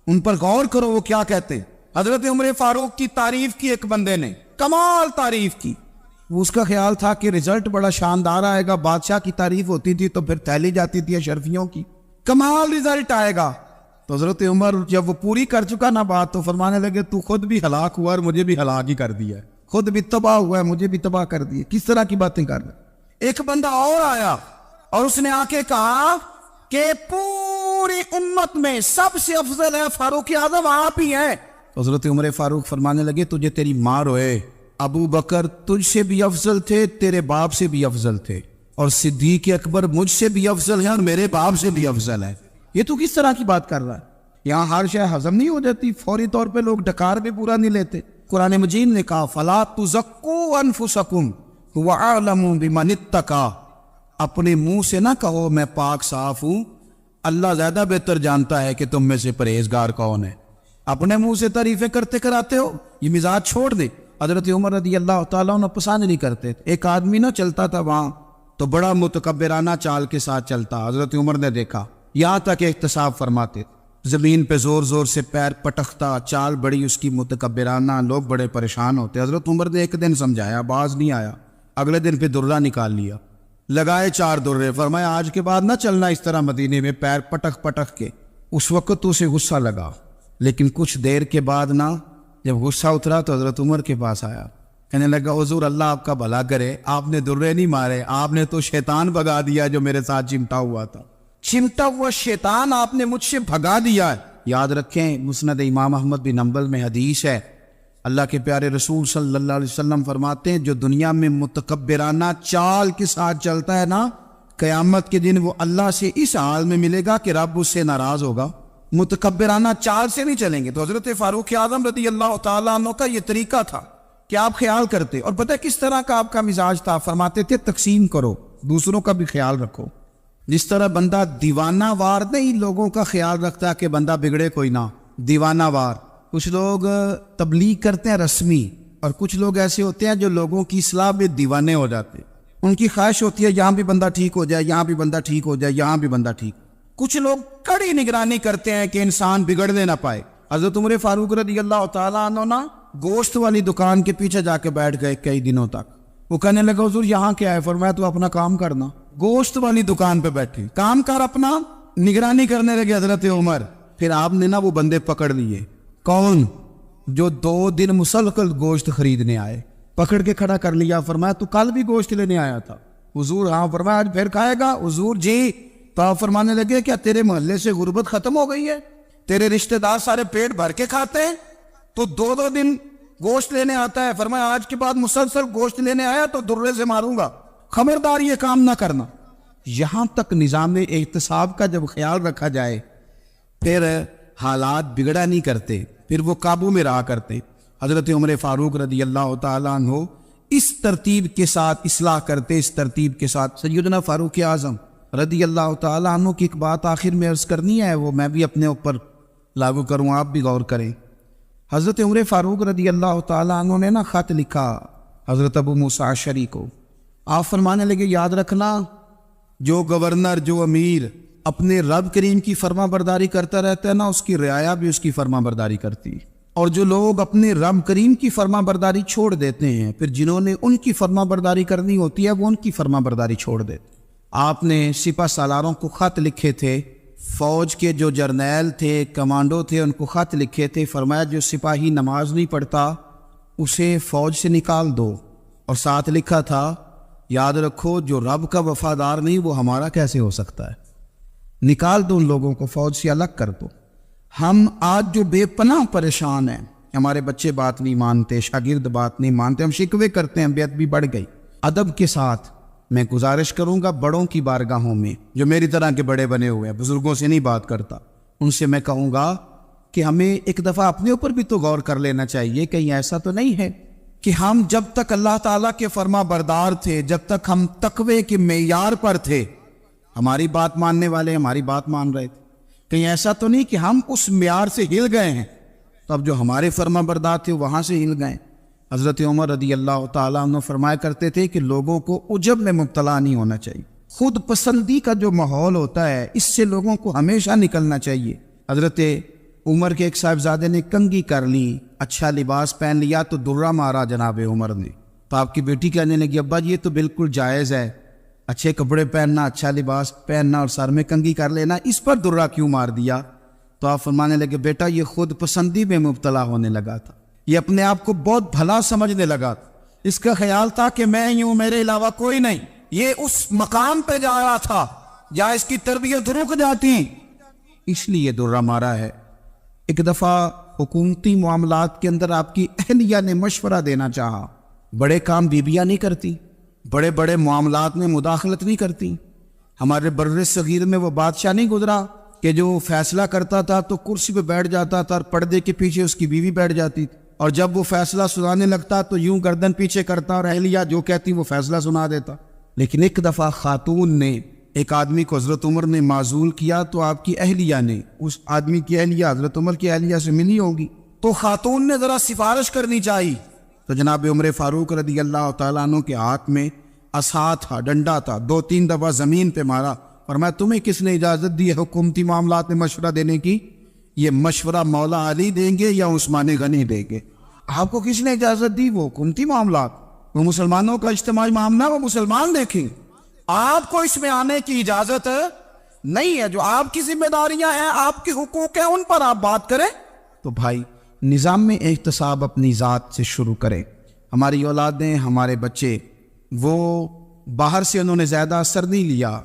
ان پر غور کرو وہ کیا کہتے۔ حضرت عمر فاروق کی تعریف کی ایک بندے نے، کمال تعریف کی، اس کا خیال تھا کہ رزلٹ بڑا شاندار آئے گا، بادشاہ کی تعریف ہوتی تھی تو پھر تھیلی جاتی تھی اشرفیوں کی، کمال رزلٹ آئے گا۔ تو حضرت عمر جب وہ پوری کر چکا نا بات تو فرمانے لگے تو خود بھی ہلاک ہوا اور مجھے بھی ہلاک ہی کر دیا ہے، خود بھی تباہ ہوا ہے مجھے بھی تباہ کر دیا، کس طرح کی باتیں کر رہے۔ ایک بندہ اور آیا اور اس نے آ کے کہا کہ پوری امت میں سب سے افضل ہے فاروق اعظم آپ ہی ہیں۔ حضرت عمر فاروق فرمانے لگے تجھے تیری ماں روئے، ابو بکر تجھ سے بھی افضل تھے، تیرے باپ سے بھی افضل تھے، اور صدیق اکبر مجھ سے بھی افضل ہے اور میرے باپ سے بھی افضل ہے۔ یہ تو کس طرح کی بات کر رہا ہے؟ یہاں ہر شے ہضم نہیں ہو جاتی، فوری طور پہ لوگ ڈکار بھی پورا نہیں لیتے۔ قرآن مجید نے کہا فَلَا تُزَكُّوا أَنفُسَكُمْ هُوَ أَعْلَمُ بِمَنِ اتَّقَىٰ، اپنے منہ سے نہ کہو میں پاک صاف ہوں، اللہ زیادہ بہتر جانتا ہے کہ تم میں سے پرہیزگار کون ہے۔ اپنے منہ سے تعریفیں کرتے کراتے ہو، یہ مزاج چھوڑ دے۔ حضرت عمر رضی اللہ تعالیٰ عنہ پسند نہیں کرتے۔ ایک آدمی نہ چلتا تھا وہاں تو بڑا متکبرانہ چال کے ساتھ چلتا، حضرت عمر نے دیکھا، یہاں تک احتساب فرماتے، زمین پہ زور زور سے پیر پٹکتا، چال بڑی اس کی متکبرانہ، لوگ بڑے پریشان ہوتے۔ حضرت عمر نے ایک دن سمجھایا، باز نہیں آیا، اگلے دن پہ درہ نکال لیا، لگائے 4 درے، فرمایا آج کے بعد نہ چلنا اس طرح مدینے میں پیر پٹک پٹک کے۔ اس وقت تو اسے غصہ لگا، لیکن کچھ دیر کے بعد نا جب غصہ اترا تو حضرت عمر کے پاس آیا، کہنے لگا حضور اللہ آپ کا بھلا کرے، آپ نے درے نہیں مارے، آپ نے تو شیطان بھگا دیا جو میرے ساتھ چمٹا ہوا تھا، چمٹا ہوا شیطان آپ نے مجھ سے بھگا دیا ہے۔ یاد رکھیں مسند امام احمد بن حنبل میں حدیث ہے، اللہ کے پیارے رسول صلی اللہ علیہ وسلم فرماتے ہیں جو دنیا میں متکبرانہ چال کے ساتھ چلتا ہے نا، قیامت کے دن وہ اللہ سے اس حال میں ملے گا کہ رب اس سے ناراض ہوگا۔ متکبرانہ چال سے نہیں چلیں گے۔ تو حضرت فاروق اعظم رضی اللہ تعالیٰ عنہ کا یہ طریقہ تھا کہ آپ خیال کرتے، اور پتہ کس طرح کا آپ کا مزاج تھا، فرماتے تھے تقسیم کرو، دوسروں کا بھی خیال رکھو۔ جس طرح بندہ دیوانہ وار نہیں لوگوں کا خیال رکھتا کہ بندہ بگڑے کوئی نہ، دیوانہ وار۔ کچھ لوگ تبلیغ کرتے ہیں رسمی، اور کچھ لوگ ایسے ہوتے ہیں جو لوگوں کی اصلاح میں دیوانے ہو جاتے، ان کی خواہش ہوتی ہے یہاں بھی بندہ ٹھیک ہو جائے، یہاں بھی بندہ ٹھیک ہو جائے، یہاں بھی بندہ ٹھیک۔ کچھ لوگ کڑی نگرانی کرتے ہیں کہ انسان بگڑنے نہ پائے۔ حضرت عمر فاروق رضی اللہ تعالیٰ عنہ نا گوشت والی دکان کے پیچھے جا کے بیٹھ گئے کئی دنوں تک۔ وہ کہنے لگا حضور یہاں کیا ہے؟ فرمایا تو اپنا کام کرنا۔ گوشت والی دکان پہ بیٹھے کام کر اپنا، نگرانی کرنے لگے حضرت عمر۔ پھر آپ نے نا وہ بندے پکڑ لیے، کون؟ جو 2 دن مسلسل گوشت خریدنے آئے، پکڑ کے کھڑا کر لیا، فرمایا تو کل بھی گوشت لینے آیا تھا؟ حضور ہاں۔ فرمایا آج پھر کھائے گا؟ حضور جی۔ تو آپ فرمانے لگے کیا تیرے محلے سے غربت ختم ہو گئی ہے؟ تیرے رشتہ دار سارے پیٹ بھر کے کھاتے ہیں تو 2 دن گوشت لینے آتا ہے؟ فرمایا آج کے بعد مسلسل گوشت لینے آیا تو درے سے ماروں گا، خبردار یہ کام نہ کرنا۔ یہاں تک نظام احتساب کا جب خیال رکھا جائے پھر حالات بگڑا نہیں کرتے، پھر وہ قابو میں رہا کرتے۔ حضرت عمر فاروق رضی اللہ تعالیٰ عنہ اس ترتیب کے ساتھ اصلاح کرتے، اس ترتیب کے ساتھ۔ سیدنا فاروق اعظم رضی اللہ تعالیٰ عنہ کی ایک بات آخر میں عرض کرنی ہے، وہ میں بھی اپنے اوپر لاگو کروں، آپ بھی غور کریں۔ حضرت عمر فاروق رضی اللہ تعالیٰ عنہ نے نا خط لکھا حضرت ابو موسیٰ اشعری کو۔ آپ فرمانے لگے یاد رکھنا جو گورنر، جو امیر اپنے رب کریم کی فرما برداری کرتا رہتا ہے نا، اس کی رعایا بھی اس کی فرما برداری کرتی، اور جو لوگ اپنے رب کریم کی فرما برداری چھوڑ دیتے ہیں پھر جنہوں نے ان کی فرما برداری کرنی ہوتی ہے وہ ان کی فرما برداری چھوڑ دیتے۔ آپ نے سپہ سالاروں کو خط لکھے تھے، فوج کے جو جرنیل تھے، کمانڈو تھے، ان کو خط لکھے تھے، فرمایا جو سپاہی نماز نہیں پڑھتا اسے فوج سے نکال دو، اور ساتھ لکھا تھا یاد رکھو جو رب کا وفادار نہیں وہ ہمارا کیسے ہو سکتا ہے، نکال دو ان لوگوں کو، فوج سے الگ کر دو۔ ہم آج جو بے پناہ پریشان ہیں، ہمارے بچے بات نہیں مانتے، شاگرد بات نہیں مانتے، ہم شکوے کرتے ہیں، بے ادبی بڑھ گئی۔ ادب کے ساتھ میں گزارش کروں گا بڑوں کی بارگاہوں میں، جو میری طرح کے بڑے بنے ہوئے ہیں، بزرگوں سے نہیں بات کرتا، ان سے میں کہوں گا کہ ہمیں ایک دفعہ اپنے اوپر بھی تو غور کر لینا چاہیے، کہیں ایسا تو نہیں ہے کہ ہم جب تک اللہ تعالیٰ کے فرما بردار تھے، جب تک ہم تقوی کے معیار پر تھے، ہماری بات ماننے والے ہماری بات مان رہے تھے، کہیں ایسا تو نہیں کہ ہم اس معیار سے ہل گئے ہیں تو اب جو ہمارے فرما بردار تھے وہاں سے ہل گئے۔ حضرت عمر رضی اللہ تعالیٰ عنہ فرمایا کرتے تھے کہ لوگوں کو عجب میں مبتلا نہیں ہونا چاہیے، خود پسندی کا جو ماحول ہوتا ہے اس سے لوگوں کو ہمیشہ نکلنا چاہیے۔ حضرت عمر کے ایک صاحبزادے نے کنگھی کر لی، اچھا لباس پہن لیا تو درہ مارا جناب عمر نے، تو آپ کی بیٹی کہنے لگی ابا یہ تو بالکل جائز ہے، اچھے کپڑے پہننا، اچھا لباس پہننا اور سر میں کنگھی کر لینا، اس پر درہ کیوں مار دیا؟ تو آپ فرمانے لگے بیٹا یہ خود پسندی میں مبتلا ہونے لگا تھا، یہ اپنے آپ کو بہت بھلا سمجھنے لگا تھا، اس کا خیال تھا کہ میں ہی ہوں، میرے علاوہ کوئی نہیں، یہ اس مقام پہ جا رہا تھا جہاں اس کی تربیت رک جاتی، اس لیے درہ مارا ہے۔ ایک دفعہ حکومتی معاملات کے اندر آپ کی اہلیہ نے مشورہ دینا چاہا، بڑے کام بیویاں نہیں کرتی، بڑے بڑے معاملات میں مداخلت نہیں کرتی۔ ہمارے بر صغیر میں وہ بادشاہ نہیں گزرا کہ جو فیصلہ کرتا تھا تو کرسی پہ بیٹھ جاتا تھا اور پردے کے پیچھے اس کی بیوی بیٹھ جاتی تھی، اور جب وہ فیصلہ سنانے لگتا تو یوں گردن پیچھے کرتا اور اہلیہ جو کہتی وہ فیصلہ سنا دیتا۔ لیکن ایک دفعہ خاتون نے ایک آدمی کو حضرت عمر نے معزول کیا تو آپ کی اہلیہ نے، اس آدمی کی اہلیہ حضرت عمر کی اہلیہ سے ملی ہوگی، تو خاتون نے ذرا سفارش کرنی چاہیے، تو جناب عمر فاروق رضی اللہ تعالیٰ عنہ کے ہاتھ میں عصا تھا، ڈنڈا تھا، 2-3 دفعہ زمین پہ مارا، فرمایا تمہیں کس نے اجازت دی ہے حکومتی معاملات میں مشورہ دینے کی؟ یہ مشورہ مولا علی دیں گے یا عثمان غنی دیں گے؟ آپ کو کس نے اجازت دی؟ وہ حکومتی معاملات، وہ مسلمانوں کا اجتماعی معاملہ، وہ مسلمان دیکھیں، آپ کو اس میں آنے کی اجازت نہیں ہے۔ جو آپ کی ذمہ داریاں ہیں، آپ کے حقوق ہیں، ان پر آپ بات کریں۔ تو بھائی نظام میں احتساب اپنی ذات سے شروع کریں۔ ہماری اولادیں، ہمارے بچے، وہ باہر سے انہوں نے زیادہ اثر نہیں لیا،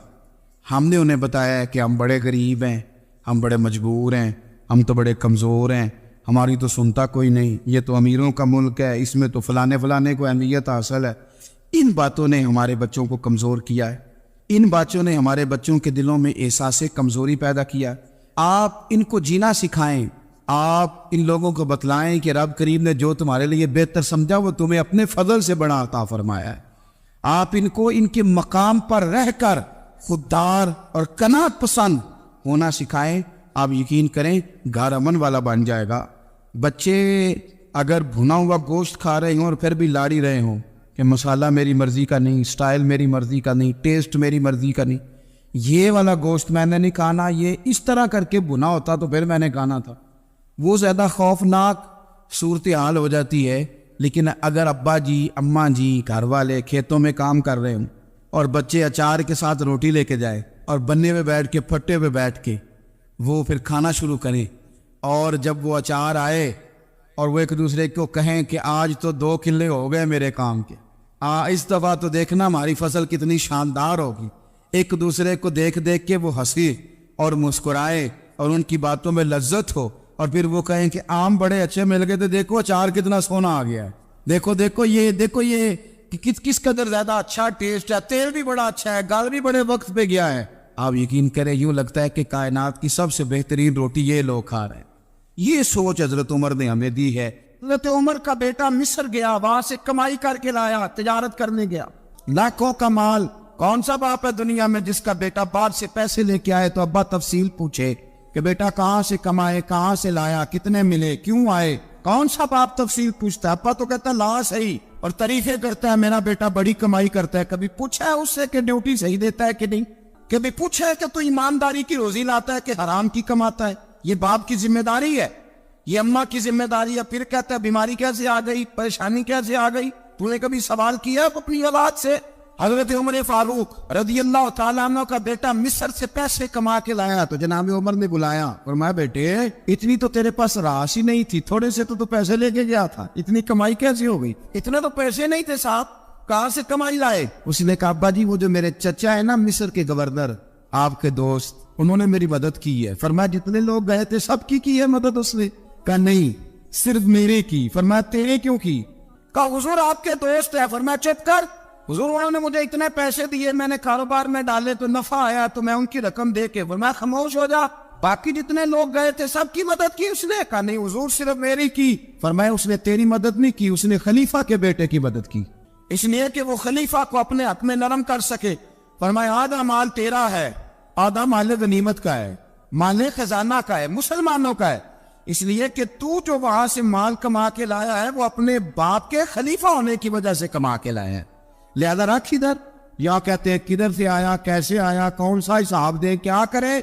ہم نے انہیں بتایا کہ ہم بڑے غریب ہیں، ہم بڑے مجبور ہیں، ہم تو بڑے کمزور ہیں، ہماری تو سنتا کوئی نہیں، یہ تو امیروں کا ملک ہے، اس میں تو فلانے کو اہمیت حاصل ہے۔ ان باتوں نے ہمارے بچوں کو کمزور کیا ہے، ان باتوں نے ہمارے بچوں کے دلوں میں احساس کمزوری پیدا کیا۔ آپ ان کو جینا سکھائیں، آپ ان لوگوں کو بتلائیں کہ رب کریم نے جو تمہارے لیے بہتر سمجھا وہ تمہیں اپنے فضل سے بڑا عطا فرمایا ہے۔ آپ ان کو ان کے مقام پر رہ کر خوددار اور قناعت پسند ہونا سکھائیں۔ آپ یقین کریں گھر امن والا بن جائے گا۔ بچے اگر بھنا ہوا گوشت کھا رہے ہوں اور پھر بھی لاڑی رہے ہوں کہ مسالہ میری مرضی کا نہیں، سٹائل میری مرضی کا نہیں، ٹیسٹ میری مرضی کا نہیں، یہ والا گوشت میں نے نہیں کھانا، یہ اس طرح کر کے بھنا ہوتا تو پھر میں نے کھانا تھا، وہ زیادہ خوفناک صورتحال ہو جاتی ہے۔ لیکن اگر ابا جی، اماں جی، گھر والے کھیتوں میں کام کر رہے ہوں اور بچے اچار کے ساتھ روٹی لے کے جائے اور بننے پہ بیٹھ کے، پھٹے پہ بیٹھ کے وہ پھر کھانا شروع کریں، اور جب وہ اچار آئے اور وہ ایک دوسرے کو کہیں کہ آج تو 2 کلے ہو گئے میرے کام کے، اس دفعہ تو دیکھنا ہماری فصل کتنی شاندار ہوگی، ایک دوسرے کو دیکھ دیکھ کے وہ ہنسی اور مسکرائے اور ان کی باتوں میں لذت ہو، اور پھر وہ کہیں کہ آم بڑے اچھے مل گئے تھے، دیکھو اچار کتنا سونا آ گیا ہے، دیکھو یہ کہ کس قدر زیادہ اچھا ٹیسٹ ہے، تیل بھی بڑا اچھا ہے، گال بھی بڑے وقت پہ گیا ہے۔ آپ یقین کریں یوں لگتا ہے کہ کائنات کی سب سے بہترین روٹی یہ لوگ کھا رہے ہیں۔ یہ سوچ حضرت عمر نے ہمیں دی ہے۔ حضرت عمر کا بیٹا مصر گیا، وہاں سے کمائی کر کے لایا، تجارت کرنے گیا، لاکھوں کا مال۔ کون سا باپ ہے دنیا میں جس کا بیٹا باہر سے پیسے لے کے آئے تو ابا تفصیل پوچھے کہ بیٹا کہاں سے کمائے، کہاں سے لایا، کتنے ملے، کیوں آئے؟ کون سا باپ تفصیل پوچھتا ہے؟ ابا تو کہتا لا صحیح اور تعریفیں کرتا ہے، میرا بیٹا بڑی کمائی کرتا ہے۔ کبھی پوچھا ہے اس سے کہ ڈیوٹی صحیح دیتا ہے کہ نہیں؟ کبھی پوچھا ہے کہ تو ایمانداری کی روزی لاتا ہے کہ حرام کی کماتا ہے؟ یہ باپ کی ذمہ داری ہے، یہ اماں کی ذمہ داری ہے۔ پھر کہتا ہے بیماری کیسے آ گئی، پریشانی کیسے آ گئی؟ تو نے کبھی سوال کیا اپنی اولاد سے؟ حضرت عمر فاروق رضی اللہ تعالیٰ عنہ کا بیٹا مصر سے پیسے کما کے لایا تو جناب عمر نے بلایا، فرمایا بیٹے اتنی تو تیرے پاس راس ہی نہیں تھی، تھوڑے سے تو پیسے لے کے گیا تھا، اتنی کمائی کیسے ہو گئی؟ اتنے تو پیسے نہیں تھے صاحب، کہاں سے کمائی لائے؟ اس نے کہا ابا جی وہ جو میرے چچا ہے نا مصر کے گورنر، آپ کے دوست، انہوں نے میری مدد کی ہے۔ فرمایا جتنے لوگ گئے تھے سب کی ہے مدد اس نے؟ کہا نہیں صرف میرے کی۔ فرمایا تیرے کیوں کی؟ کہا حضور آپ کے دوست ہے۔ فرمایا چپ کر، حضور انہوں نے مجھے اتنے پیسے دیے، میں نے کاروبار میں ڈالے تو نفع آیا تو میں ان کی رقم دے کے۔ فرمایا خاموش ہو جا، باقی جتنے لوگ گئے تھے سب کی مدد کی اس نے؟ کہا نہیں حضور صرف میری کی۔ فرمایا اس نے تیری مدد نہیں کی، اس نے خلیفہ کے بیٹے کی مدد کی، اس لیے کہ وہ خلیفہ کو اپنے حق میں نرم کر سکے۔ فرمایا آدھا مال تیرا ہے، آدھا مال غنیمت کا ہے، مال خزانہ کا ہے، مسلمانوں کا ہے، اس لیے کہ تو جو وہاں سے مال کما کے لایا ہے وہ اپنے باپ کے خلیفہ ہونے کی وجہ سے کما کے لایا ہے، لہذا رکھ ادھر۔ یا کہتے ہیں کدھر سے آیا، کیسے آیا، کون سا حساب دے، کیا کرے؟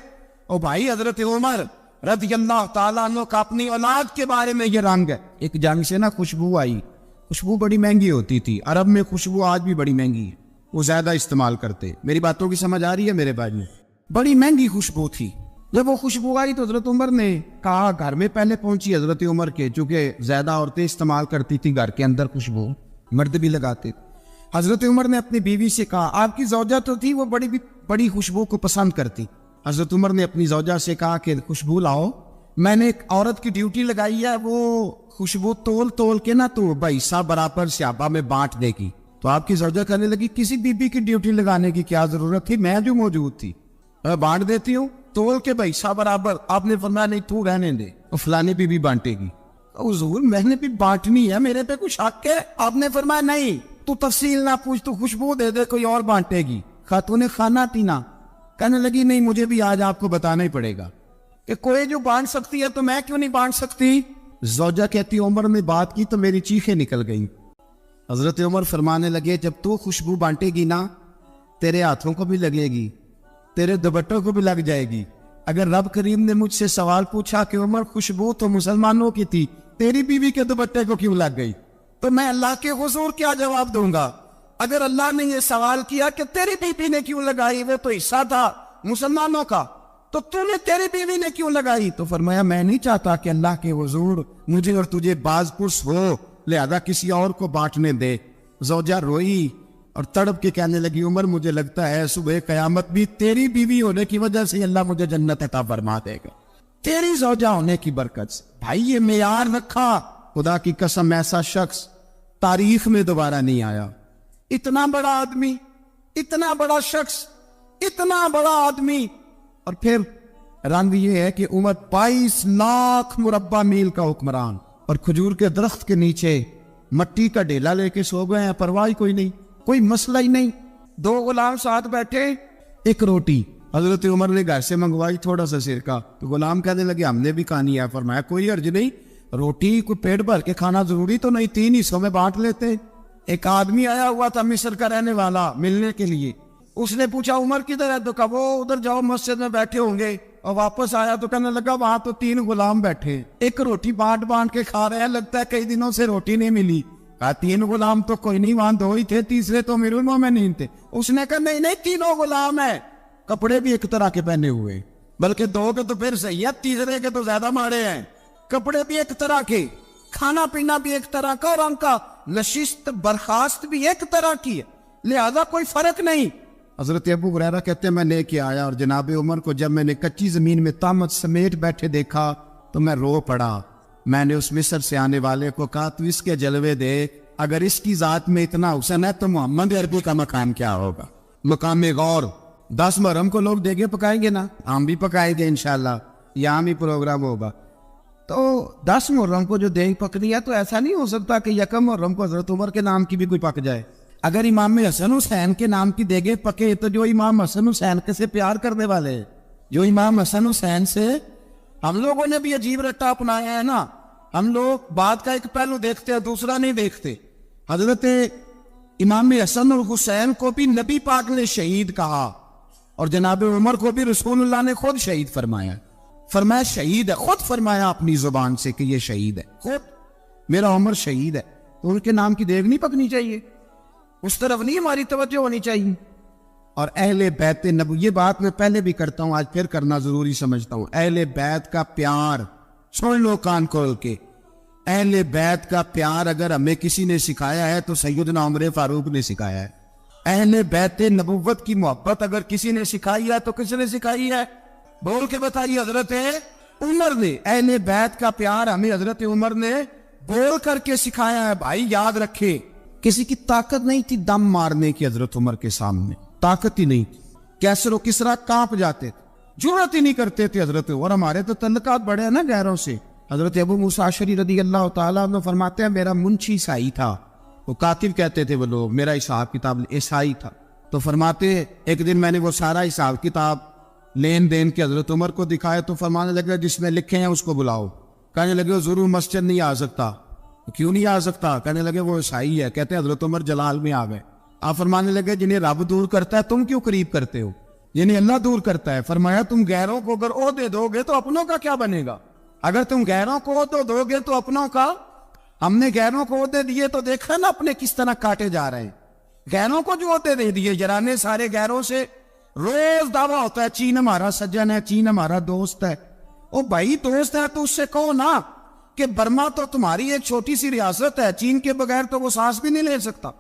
او بھائی حضرت عمر رضی اللہ تعالیٰ عنہ کا اپنی اولاد کے بارے میں یہ رنگ ہے۔ ایک جنگ سے نا خوشبو آئی، خوشبو بڑی مہنگی ہوتی تھی، عرب میں خوشبو آج بھی بڑی مہنگی ہے، وہ زیادہ استعمال کرتے۔ میری باتوں کی سمجھ آ رہی ہے میرے بھائی میں؟ بڑی مہنگی خوشبو تھی۔ جب وہ خوشبو آئی تو حضرت عمر نے کہا، گھر میں پہلے پہنچی حضرت عمر کے، چونکہ زیادہ عورتیں استعمال کرتی تھی گھر کے اندر خوشبو، مرد بھی لگاتے تھے۔ حضرت عمر نے اپنی بیوی سے کہا، آپ کی زوجہ تو تھی وہ بڑی خوشبو کو پسند کرتی۔ حضرت عمر نے اپنی زوجہ سے کہا کہ خوشبو لاؤ، میں نے ایک عورت کی ڈیوٹی لگائی ہے، وہ خوشبو تول کے نا تو حصہ برابر صحابہ میں بانٹ دے گی۔ تو آپ کی زوجہ کہنے لگی کسی بی بی کی ڈیوٹی لگانے کی کیا ضرورت تھی، میں جو موجود تھی میں بانٹ دیتی ہوں تول کے حصہ برابر۔ آپ نے فرمایا نہیں تو رہنے دے، فلانے بی بی بانٹے گی۔ حضور میں نے بھی بانٹنی ہے، میرے پہ کچھ حق ہے؟ آپ نے فرمایا نہیں، تو تفصیل نہ پوچھ، تو خوشبو دے دے، کوئی اور بانٹے گی۔ خاتون خانہ تھی نا، کہنے لگی نہیں مجھے بھی آج آپ کو بتانا ہی پڑے گا کہ کوئی جو بانٹ سکتی ہے تو میں کیوں نہیں بانٹ سکتی؟ زوجہ کہتی عمر نے بات کی تو میری چیخیں نکل گئیں۔ حضرت عمر فرمانے لگے جب تو خوشبو بانٹے گی نا تیرے ہاتھوں کو بھی لگے گی، تیرے دوپٹوں کو بھی لگ جائے گی۔ اگر رب کریم نے مجھ سے سوال پوچھا کہ عمر خوشبو تو مسلمانوں کی تھی، تیری بیوی کے دوپٹے کو کیوں لگ گئی، تو میں اللہ کے حضور کیا جواب دوں گا؟ اگر اللہ نے یہ سوال کیا کہ تیری بیوی نے کیوں لگائی، وہ تو حصہ تھا مسلمانوں کا، تو نے تیری بیوی نے کیوں لگائی؟ تو فرمایا میں نہیں چاہتا کہ اللہ کے حضور مجھے اور تجھے باز پرس ہو، لہذا کسی اور کو بانٹنے دے۔ زوجہ روئی اور تڑپ کے کہنے لگی عمر مجھے لگتا ہے صبح قیامت بھی تیری بیوی ہونے کی وجہ سے اللہ مجھے جنت عطا فرما دے گا، تیری زوجہ ہونے کی برکت سے۔ بھائی یہ معیار رکھا، خدا کی قسم ایسا شخص تاریخ میں دوبارہ نہیں آیا۔ اتنا بڑا آدمی، اتنا بڑا شخص، اتنا بڑا آدمی، اور پھر رنگ یہ ہے کہ عمر 22 لاکھ مربع میل کا حکمران، اور کھجور کے درخت کے نیچے مٹی کا ڈیلا لے کے سو گئے ہیں، پرواہ کوئی نہیں، کوئی مسئلہ ہی نہیں۔ 2 غلام ساتھ بیٹھے، ایک روٹی حضرت عمر نے گھر سے منگوائی، تھوڑا سا سرکہ، تو غلام کہنے لگے ہم نے بھی کھانی ہے۔ فرمایا کوئی حرج نہیں، روٹی کوئی پیٹ بھر کے کھانا ضروری تو نہیں، 3 حصوں میں بانٹ لیتے۔ ایک آدمی آیا ہوا تھا مصر کا رہنے والا ملنے کے لیے، اس نے پوچھا عمر کدھر ہے؟ تو کہا وہ ادھر جاؤ مسجد میں بیٹھے ہوں گے، اور واپس آیا تو کہنے لگا وہاں تو 3 غلام بیٹھے، ایک روٹی بانٹ کے کھا رہے ہیں، لگتا ہے کئی دنوں سے روٹی نہیں ملی۔ کہا 3 غلام تو کوئی نہیں، وہاں 2 ہی تھے، تیسرے تو امیر المومنین تھے۔ اس نے کہا نہیں 3 غلام ہیں، کپڑے بھی ایک طرح کے پہنے ہوئے، بلکہ 2 کے تو پھر صحیح ہے، تیسرے کے تو زیادہ ماڑے ہیں، کپڑے بھی ایک طرح کے، کھانا پینا بھی ایک طرح کا، اور ان کا نشست برخاست بھی ایک طرح کی ہے، لہذا کوئی فرق نہیں۔ حضرت ابو ہریرہ کہتے ہیں میں لے کے آیا، اور جناب عمر کو جب میں نے کچی زمین میں تامت سمیٹ بیٹھے دیکھا تو میں رو پڑا۔ میں نے اس مصر سے آنے والے کو کہا تو اس کے جلوے دیکھ، اگر اس کی ذات میں اتنا حسن ہے تو محمد عربی کا مقام کیا ہوگا؟ مقام غور۔ 10 محرم کو لوگ دیگے پکائیں گے نا، ہم بھی پکائیں گے انشاءاللہ، یہاں بھی پروگرام ہوگا۔ تو 10 محرم کو جو دیگ پکنی ہے تو ایسا نہیں ہو سکتا کہ 1 محرم کو حضرت عمر کے نام کی بھی کوئی پک جائے۔ اگر امام حسن حسین کے نام کی دیگیں پکے تو جو امام حسن حسین کے سے پیار کرنے والے ہیں، جو امام حسن حسین سے، ہم لوگوں نے بھی عجیب رٹا اپنایا ہے نا، ہم لوگ بات کا ایک پہلو دیکھتے ہیں دوسرا نہیں دیکھتے۔ حضرت امام حسن اور حسین کو بھی نبی پاک نے شہید کہا، اور جناب عمر کو بھی رسول اللہ نے خود شہید فرمایا، فرمایا شہید ہے، خود فرمایا اپنی زبان سے کہ یہ شہید ہے، خود میرا عمر شہید ہے، تو ان کے نام کی دیگ نہیں پکنی چاہیے، اس طرف نہیں ہماری توجہ ہونی چاہیے۔ اور اہل بیت نبوی، یہ بات میں پہلے بھی کرتا ہوں، آج پھر کرنا ضروری سمجھتا ہوں، اہل بیت کا پیار سن لو کان کھول کے، اہل بیت کا پیار اگر ہمیں کسی نے سکھایا ہے تو سیدنا عمر فاروق نے سکھایا ہے۔ اہل بیت نبوت کی محبت اگر کسی نے سکھائی ہے تو کس نے سکھائی ہے؟ بول کے بتائیے، حضرت عمر نے۔ اہل بیت کا پیار ہمیں حضرت عمر نے بول کر کے سکھایا ہے۔ بھائی یاد رکھے، کسی کی طاقت نہیں تھی دم مارنے کی حضرت عمر کے سامنے، طاقت ہی نہیں تھی، کیسر و کسرا کانپ جاتے تھے، جرأت ہی نہیں کرتے تھے حضرت عمر۔ ہمارے تو تعلقات بڑے ہیں نا غیروں سے۔ حضرت ابو موسیٰ اشعری رضی اللہ تعالیٰ عنہ فرماتے ہیں میرا منشی عیسائی تھا، وہ کاتب کہتے تھے وہ لوگ، میرا حساب کتاب عیسائی تھا، تو فرماتے ایک دن میں نے وہ سارا حساب کتاب لین دین کے حضرت عمر کو دکھائے تو فرمانے لگے جس میں لکھے ہیں اس کو بلاؤ۔ کہنے لگے ضرور مسجد نہیں آ سکتا۔ کیوں نہیں آ سکتا؟ کہنے لگے وہ عیسائی ہے۔ کہتے ہیں حضرت عمر جلال میں آ گئے۔ آپ فرمانے لگے جنہیں رب دور کرتا ہے تم کیوں قریب کرتے ہو؟ یعنی اللہ دور کرتا ہے۔ فرمایا تم غیروں کو اگر عہدے دو گے تو اپنوں کا کیا بنے گا؟ اگر تم غیروں کو عہدے دو گے تو اپنوں کا۔ ہم نے غیروں کو عہدے دیے تو دیکھا نا اپنے کس طرح کاٹے جا رہے ہیں۔ غیروں کو جو عہدے دے دیے، جرانے سارے غیروں سے روز دعویٰ ہوتا ہے چین ہمارا سجن ہے، چین ہمارا دوست ہے۔ او بھائی دوست ہے تو اس سے کہو نا کہ برما تو تمہاری ایک چھوٹی سی ریاست ہے، چین کے بغیر تو وہ سانس بھی نہیں لے سکتا،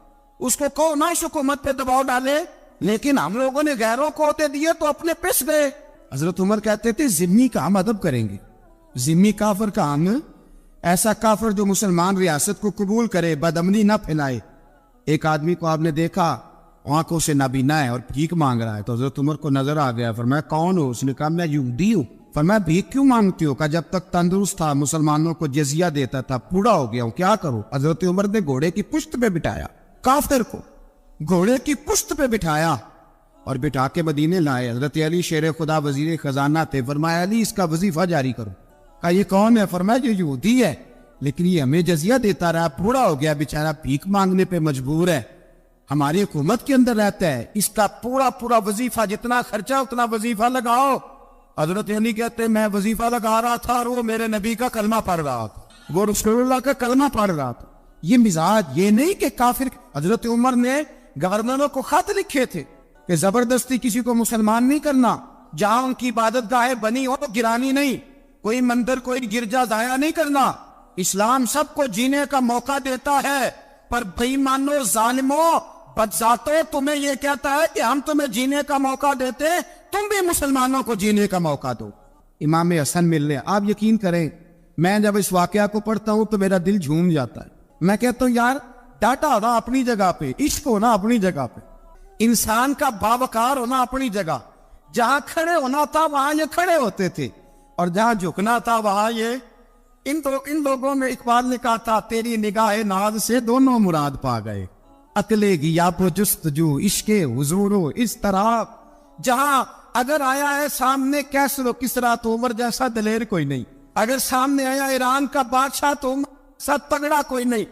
اس کو کہو نا اس حکومت پہ دباؤ ڈالے۔ لیکن ہم لوگوں نے غیروں کو عہدے دیے تو اپنے پس گئے۔ حضرت عمر کہتے تھے ذمہ کا ہم ادب کریں گے، ذمہ کافر کا ہم، ایسا کافر جو مسلمان ریاست کو قبول کرے، بدامنی نہ پھیلائے۔ ایک آدمی کو آپ نے دیکھا آنکھوں سے نابینا ہے اور بھیک مانگ رہا ہے، تو حضرت عمر کو نظر آ گیا، فرمایا کون ہو؟ اس نے کہا میں یہودی ہوں۔ فرمایا بھیک کیوں مانگتی ہو؟ کہا جب تک تندرست تھا مسلمانوں کو جزیہ دیتا تھا، بوڑھا ہو گیا ہوں کیا کروں؟ حضرت عمر نے گھوڑے کی پشت پہ بٹھایا کافر کو، گھوڑے کی پشت پہ بٹھایا اور بٹھا کے مدینے لائے. حضرت علی شیر خدا وزیر خزانہ تھے. فرمایا علی اس کا وظیفہ جاری کرو. کہا یہ کون ہے؟ فرمایا یہ یہودی ہے لیکن یہ ہمیں جزیہ دیتا رہا, بوڑھا ہو گیا بیچارہ, بھیک مانگنے پہ مجبور ہے, ہماری حکومت کے اندر رہتا ہے, اس کا پورا وظیفہ جتنا خرچہ اتنا وظیفہ لگاؤ. حضرت علی کہتے ہیں میں وظیفہ لگا رہا تھا اور وہ میرے نبی کا کلمہ پڑھ رہا تھا, وہ رسول اللہ کا کلمہ پڑھ رہا تھا. یہ مزاج, یہ نہیں کہ کافر. حضرت عمر نے گورنروں کو خط لکھے تھے کہ زبردستی کسی کو مسلمان نہیں کرنا, جہاں ان کی عبادت گاہیں بنی ہو تو گرانی نہیں, کوئی مندر کوئی گرجا ضائع نہیں کرنا. اسلام سب کو جینے کا موقع دیتا ہے, پر بے ایمانو ظالمو بدذاتو تمہیں یہ کہتا ہے کہ ہم تمہیں جینے کا موقع دیتے, تم بھی مسلمانوں کو جینے کا موقع دو. امام حسن ملنے, آپ یقین کریں میں جب اس واقعہ کو پڑھتا ہوں تو میرا دل جھوم جاتا ہے. میں کہتا ہوں یار ڈاٹا ہونا اپنی جگہ پہ, عشق ہونا اپنی جگہ پہ, انسان کا باوقار ہونا اپنی جگہ. جہاں کھڑے ہونا تھا وہاں یہ کھڑے ہوتے تھے, اور جہاں جھکنا تھا وہاں یہ. ان لوگوں میں اقبال نے کہا تھا تیری نگاہ ناز سے دونوں مراد پا گئے, عقلِ غیاب و جستجو عشق حضور و اس طرح. جہاں اگر آیا ہے سامنے کیسر و کسرا تو عمر جیسا دلیر کوئی نہیں, اگر سامنے آیا ایران کا بادشاہ تو عمر جیسا تگڑا کوئی نہیں,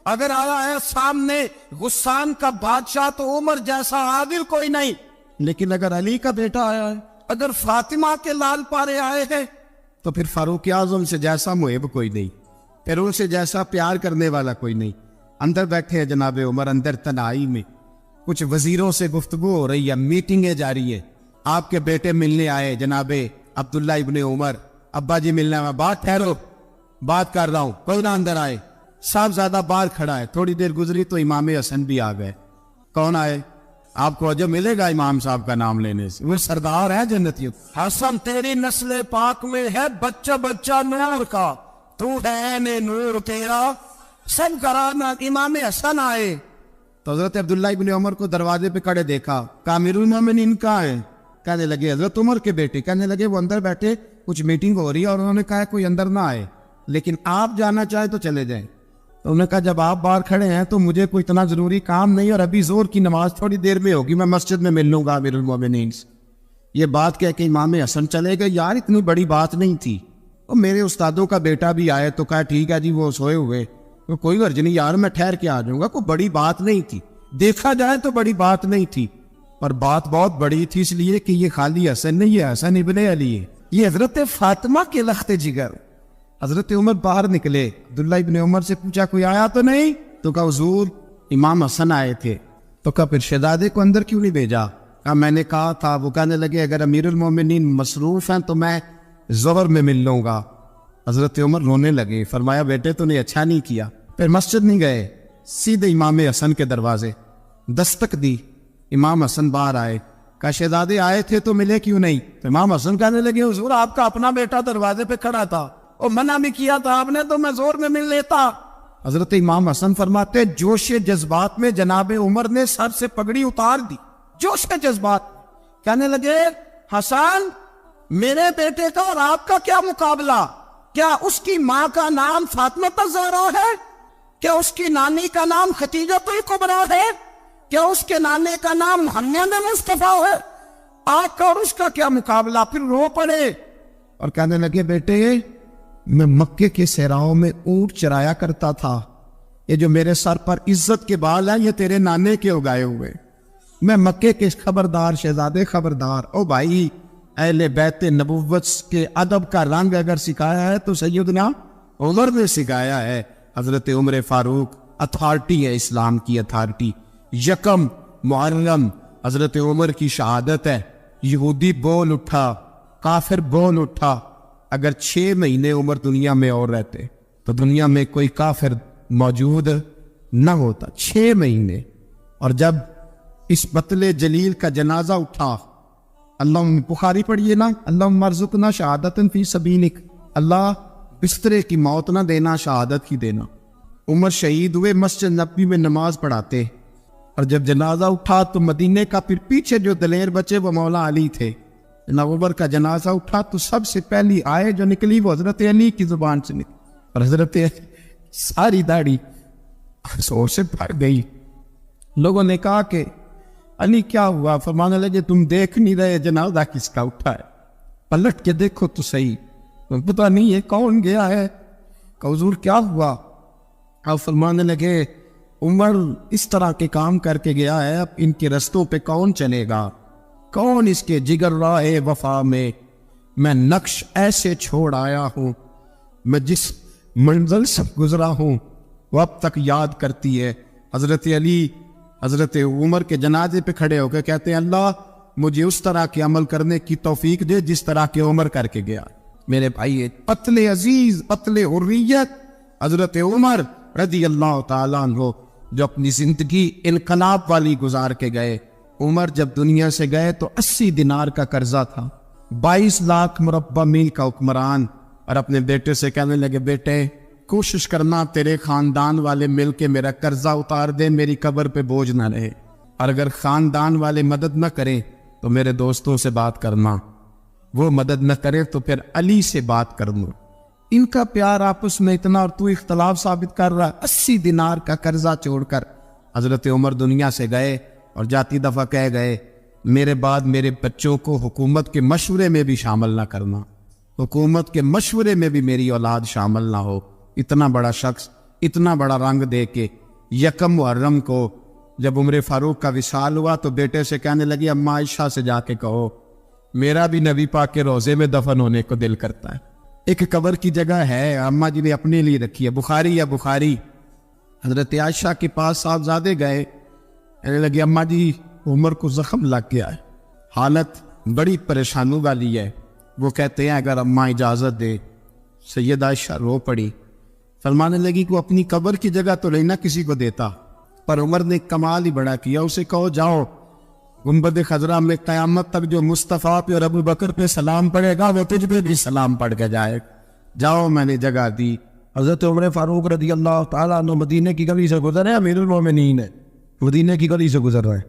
اگر آیا ہے سامنے غسان کا بادشاہ تو عمر جیسا عادل کوئی نہیں. لیکن اگر علی کا بیٹا آیا ہے, اگر فاطمہ کے لال پارے آئے ہیں تو پھر فاروق اعظم سے جیسا محب کوئی نہیں, پھر ان سے جیسا پیار کرنے والا کوئی نہیں. اندر بیٹھے ہیں جناب عمر, اندر تنہائی میں کچھ وزیروں سے گفتگو ہو رہی ہے, میٹنگیں جاری ہے. آپ کے بیٹے ملنے آئے جناب عبداللہ ابن عمر, ابا جی ملنے میں, بات ٹھہرو بات کر رہا ہوں, کوئی نہ اندر آئے. صاحبزادہ باہر کھڑا ہے. تھوڑی دیر گزری تو امام حسن بھی آ گئے. کون آئے؟ آپ کو عجب ملے گا امام صاحب کا نام لینے سے, وہ سردار ہے جنتیوں. حسن تیری نسل پاک میں ہے بچہ بچہ نور کا, تو ہے نور تیرا سب کرانا. امام حسن آئے تو حضرت عبداللہ ابن عمر کو دروازے پہ کھڑے دیکھا. امیر المومنین کہاں ہے؟ کہنے لگے حضرت عمر کے بیٹے. کہنے لگے وہ اندر بیٹھے, کچھ میٹنگ ہو رہی ہے اور انہوں نے کہا کوئی اندر نہ آئے, لیکن آپ جانا چاہے تو چلے جائیں. تو انہوں نے کہا جب آپ باہر کھڑے ہیں تو مجھے کوئی اتنا ضروری کام نہیں, اور ابھی زور کی نماز تھوڑی دیر میں ہوگی, میں مسجد میں مل لوں گا امیر المومنین سے. یہ بات کہہ کے امام حسن چلے گئے. یار اتنی بڑی بات نہیں تھی, اور میرے استادوں کا بیٹا بھی آئے تو کہا ٹھیک ہے جی وہ سوئے ہوئے, تو کوئی غرض نہیں یار میں ٹھہر کے آ جاؤں گا, کوئی بڑی بات نہیں تھی. دیکھا جائے تو بڑی بات نہیں تھی, پر بات بہت بڑی تھی, اس لیے کہ یہ خالی حسن نہیں ہے, حسن ابن علی ہے, یہ حضرت فاطمہ کے لخت جگر. حضرت عمر باہر نکلے, عبداللہ ابن عمر سے پوچھا کوئی آیا تو نہیں؟ تو کہا حضور امام حسن آئے تھے. تو کہا پھر شہزادے کو اندر کیوں نہیں بھیجا؟ کہا میں نے کہا تھا. وہ کہنے لگے اگر امیر المومنین مصروف ہیں تو میں ظہر میں مل لوں گا. حضرت عمر رونے لگے. فرمایا بیٹے تو نے اچھا نہیں کیا. پھر مسجد نہیں گئے, سیدھے امام حسن کے دروازے دستک دی. امام حسن باہر آئے. کہا شہزادے آئے تھے تو ملے کیوں نہیں؟ تو امام حسن کہنے لگے حضور آپ کا اپنا بیٹا دروازے پہ کھڑا تھا, اور منع بھی کیا تھا آپ نے, تو میں زور میں مل لیتا. حضرت امام حسن فرماتے جوش جذبات میں جناب عمر نے سر سے پگڑی اتار دی. جوش جذبات کہنے لگے حسن میرے بیٹے کا اور آپ کا کیا مقابلہ؟ کیا اس کی ماں کا نام فاطمہ الزہرا ہے؟ کیا اس کی نانی کا نام خدیجہ کبریٰ ہے؟ کیا اس کے نانے کا نام محمد مصطفیٰ ہے؟ آپ کا اور اس کا کیا مقابلہ؟ پھر رو پڑے اور کہنے لگے بیٹے میں مکے کے صحراؤں میں اونٹ چرایا کرتا تھا, یہ جو میرے سر پر عزت کے بال ہیں یہ تیرے نانے کے اگائے ہوئے. میں مکے کے خبردار شہزادے خبردار. او بھائی اہل بیت نبوت کے ادب کا رنگ اگر سکھایا ہے تو سیدنا عمر نے سکھایا ہے. حضرت عمر فاروق اتھارٹی ہے, اسلام کی اتھارٹی. یکم محرم حضرت عمر کی شہادت ہے. یہودی بول اٹھا, کافر بول اٹھا. اگر 6 مہینے عمر دنیا میں اور رہتے تو دنیا میں کوئی کافر موجود نہ ہوتا. 6 مہینے. اور جب اس بطل جلیل کا جنازہ اٹھا, اللہ بخاری پڑھیے نا, اللہ مرزقنا شہادت فی سبیلک, اللہ بسترے کی موت نہ دینا, شہادت کی دینا. عمر شہید ہوئے, مسجد نبوی میں نماز پڑھاتے, اور جب جنازہ اٹھا تو مدینے کا پھر پیچھے جو دلیر بچے وہ مولا علی تھے. جناب عمر کا جنازہ اٹھا تو سب سے پہلی آئے جو نکلی وہ حضرت علی کی زبان سے نکلی, اور حضرت ساری داڑھی افسوس سے بھر گئی. لوگوں نے کہا کہ علی کیا ہوا؟ فرمانے لگے تم دیکھ نہیں رہے جنازہ کس کا اٹھا ہے؟ پلٹ کے دیکھو تو صحیح، پتہ نہیں یہ کون گیا ہے؟ کہ حضور کیا ہوا؟ آپ فرمانے لگے عمر اس طرح کے کام کر کے گیا ہے، اب ان کے رستوں پہ کون چلے گا؟ کون اس کے جگر راہ وفا میں نقش ایسے چھوڑ آیا ہوں، میں جس منزل سے گزرا ہوں وہ اب تک یاد کرتی ہے۔ حضرت علی حضرت عمر کے جنازے پہ کھڑے ہو کے کہتے ہیں اللہ مجھے اس طرح کے عمل کرنے کی توفیق دے جس طرح کے عمر کر کے گیا۔ میرے بھائی قتل عزیز، قتل حریت، حضرت عمر رضی اللہ تعالیٰ عنہ جو اپنی زندگی انقلاب والی گزار کے گئے۔ عمر جب دنیا سے گئے تو 80 دینار کا قرضہ تھا، 22 لاکھ مربع میل کا حکمران، اور اپنے بیٹے سے کہنے لگے بیٹے کوشش کرنا تیرے خاندان والے مل کے میرا قرضہ اتار دے، میری قبر پہ بوجھ نہ رہے، اور اگر خاندان والے مدد نہ کریں تو میرے دوستوں سے بات کرنا، وہ مدد نہ کرے تو پھر علی سے بات کر لوں۔ ان کا پیار آپس میں اتنا، اور تو اختلاف ثابت کر رہا۔ 80 دینار کا قرضہ چھوڑ کر حضرت عمر دنیا سے گئے، اور جاتی دفعہ کہہ گئے میرے بعد میرے بچوں کو حکومت کے مشورے میں بھی شامل نہ کرنا، حکومت کے مشورے میں بھی میری اولاد شامل نہ ہو۔ اتنا بڑا شخص اتنا بڑا رنگ دے کے یکم محرم کو جب عمر فاروق کا وصال ہوا تو بیٹے سے کہنے لگی اماں عائشہ سے جا کے کہو میرا بھی نبی پاک کے روزے میں دفن ہونے کو دل کرتا ہے۔ ایک قبر کی جگہ ہے اماں جی نے اپنے لیے رکھی ہے، بخاری یا بخاری۔ حضرت عائشہ کے پاس صاحبزادے گئے، کہنے لگے اماں جی عمر کو زخم لگ گیا ہے، حالت بڑی پریشانی والی ہے۔ وہ کہتے ہیں اگر اماں اجازت دے۔ سید عائشہ رو پڑی، فرمانے لگی کہ اپنی قبر کی جگہ تو نہیں نہ کسی کو دیتا، پر عمر نے کمال ہی بڑا کیا، اسے کہو جاؤ گنبد خضرا میں قیامت تک جو مصطفیٰ پہ اور ابو بکر پہ سلام پڑے گا وہ تجھ پہ بھی سلام پڑھ کے جائے، جاؤ میں نے جگہ دی۔ حضرت عمر فاروق رضی اللہ تعالیٰ عنہ مدینے کی گلی سے گزر رہے ہیں، امیر المومنین ہے، مدینے کی گلی سے گزر رہے ہیں،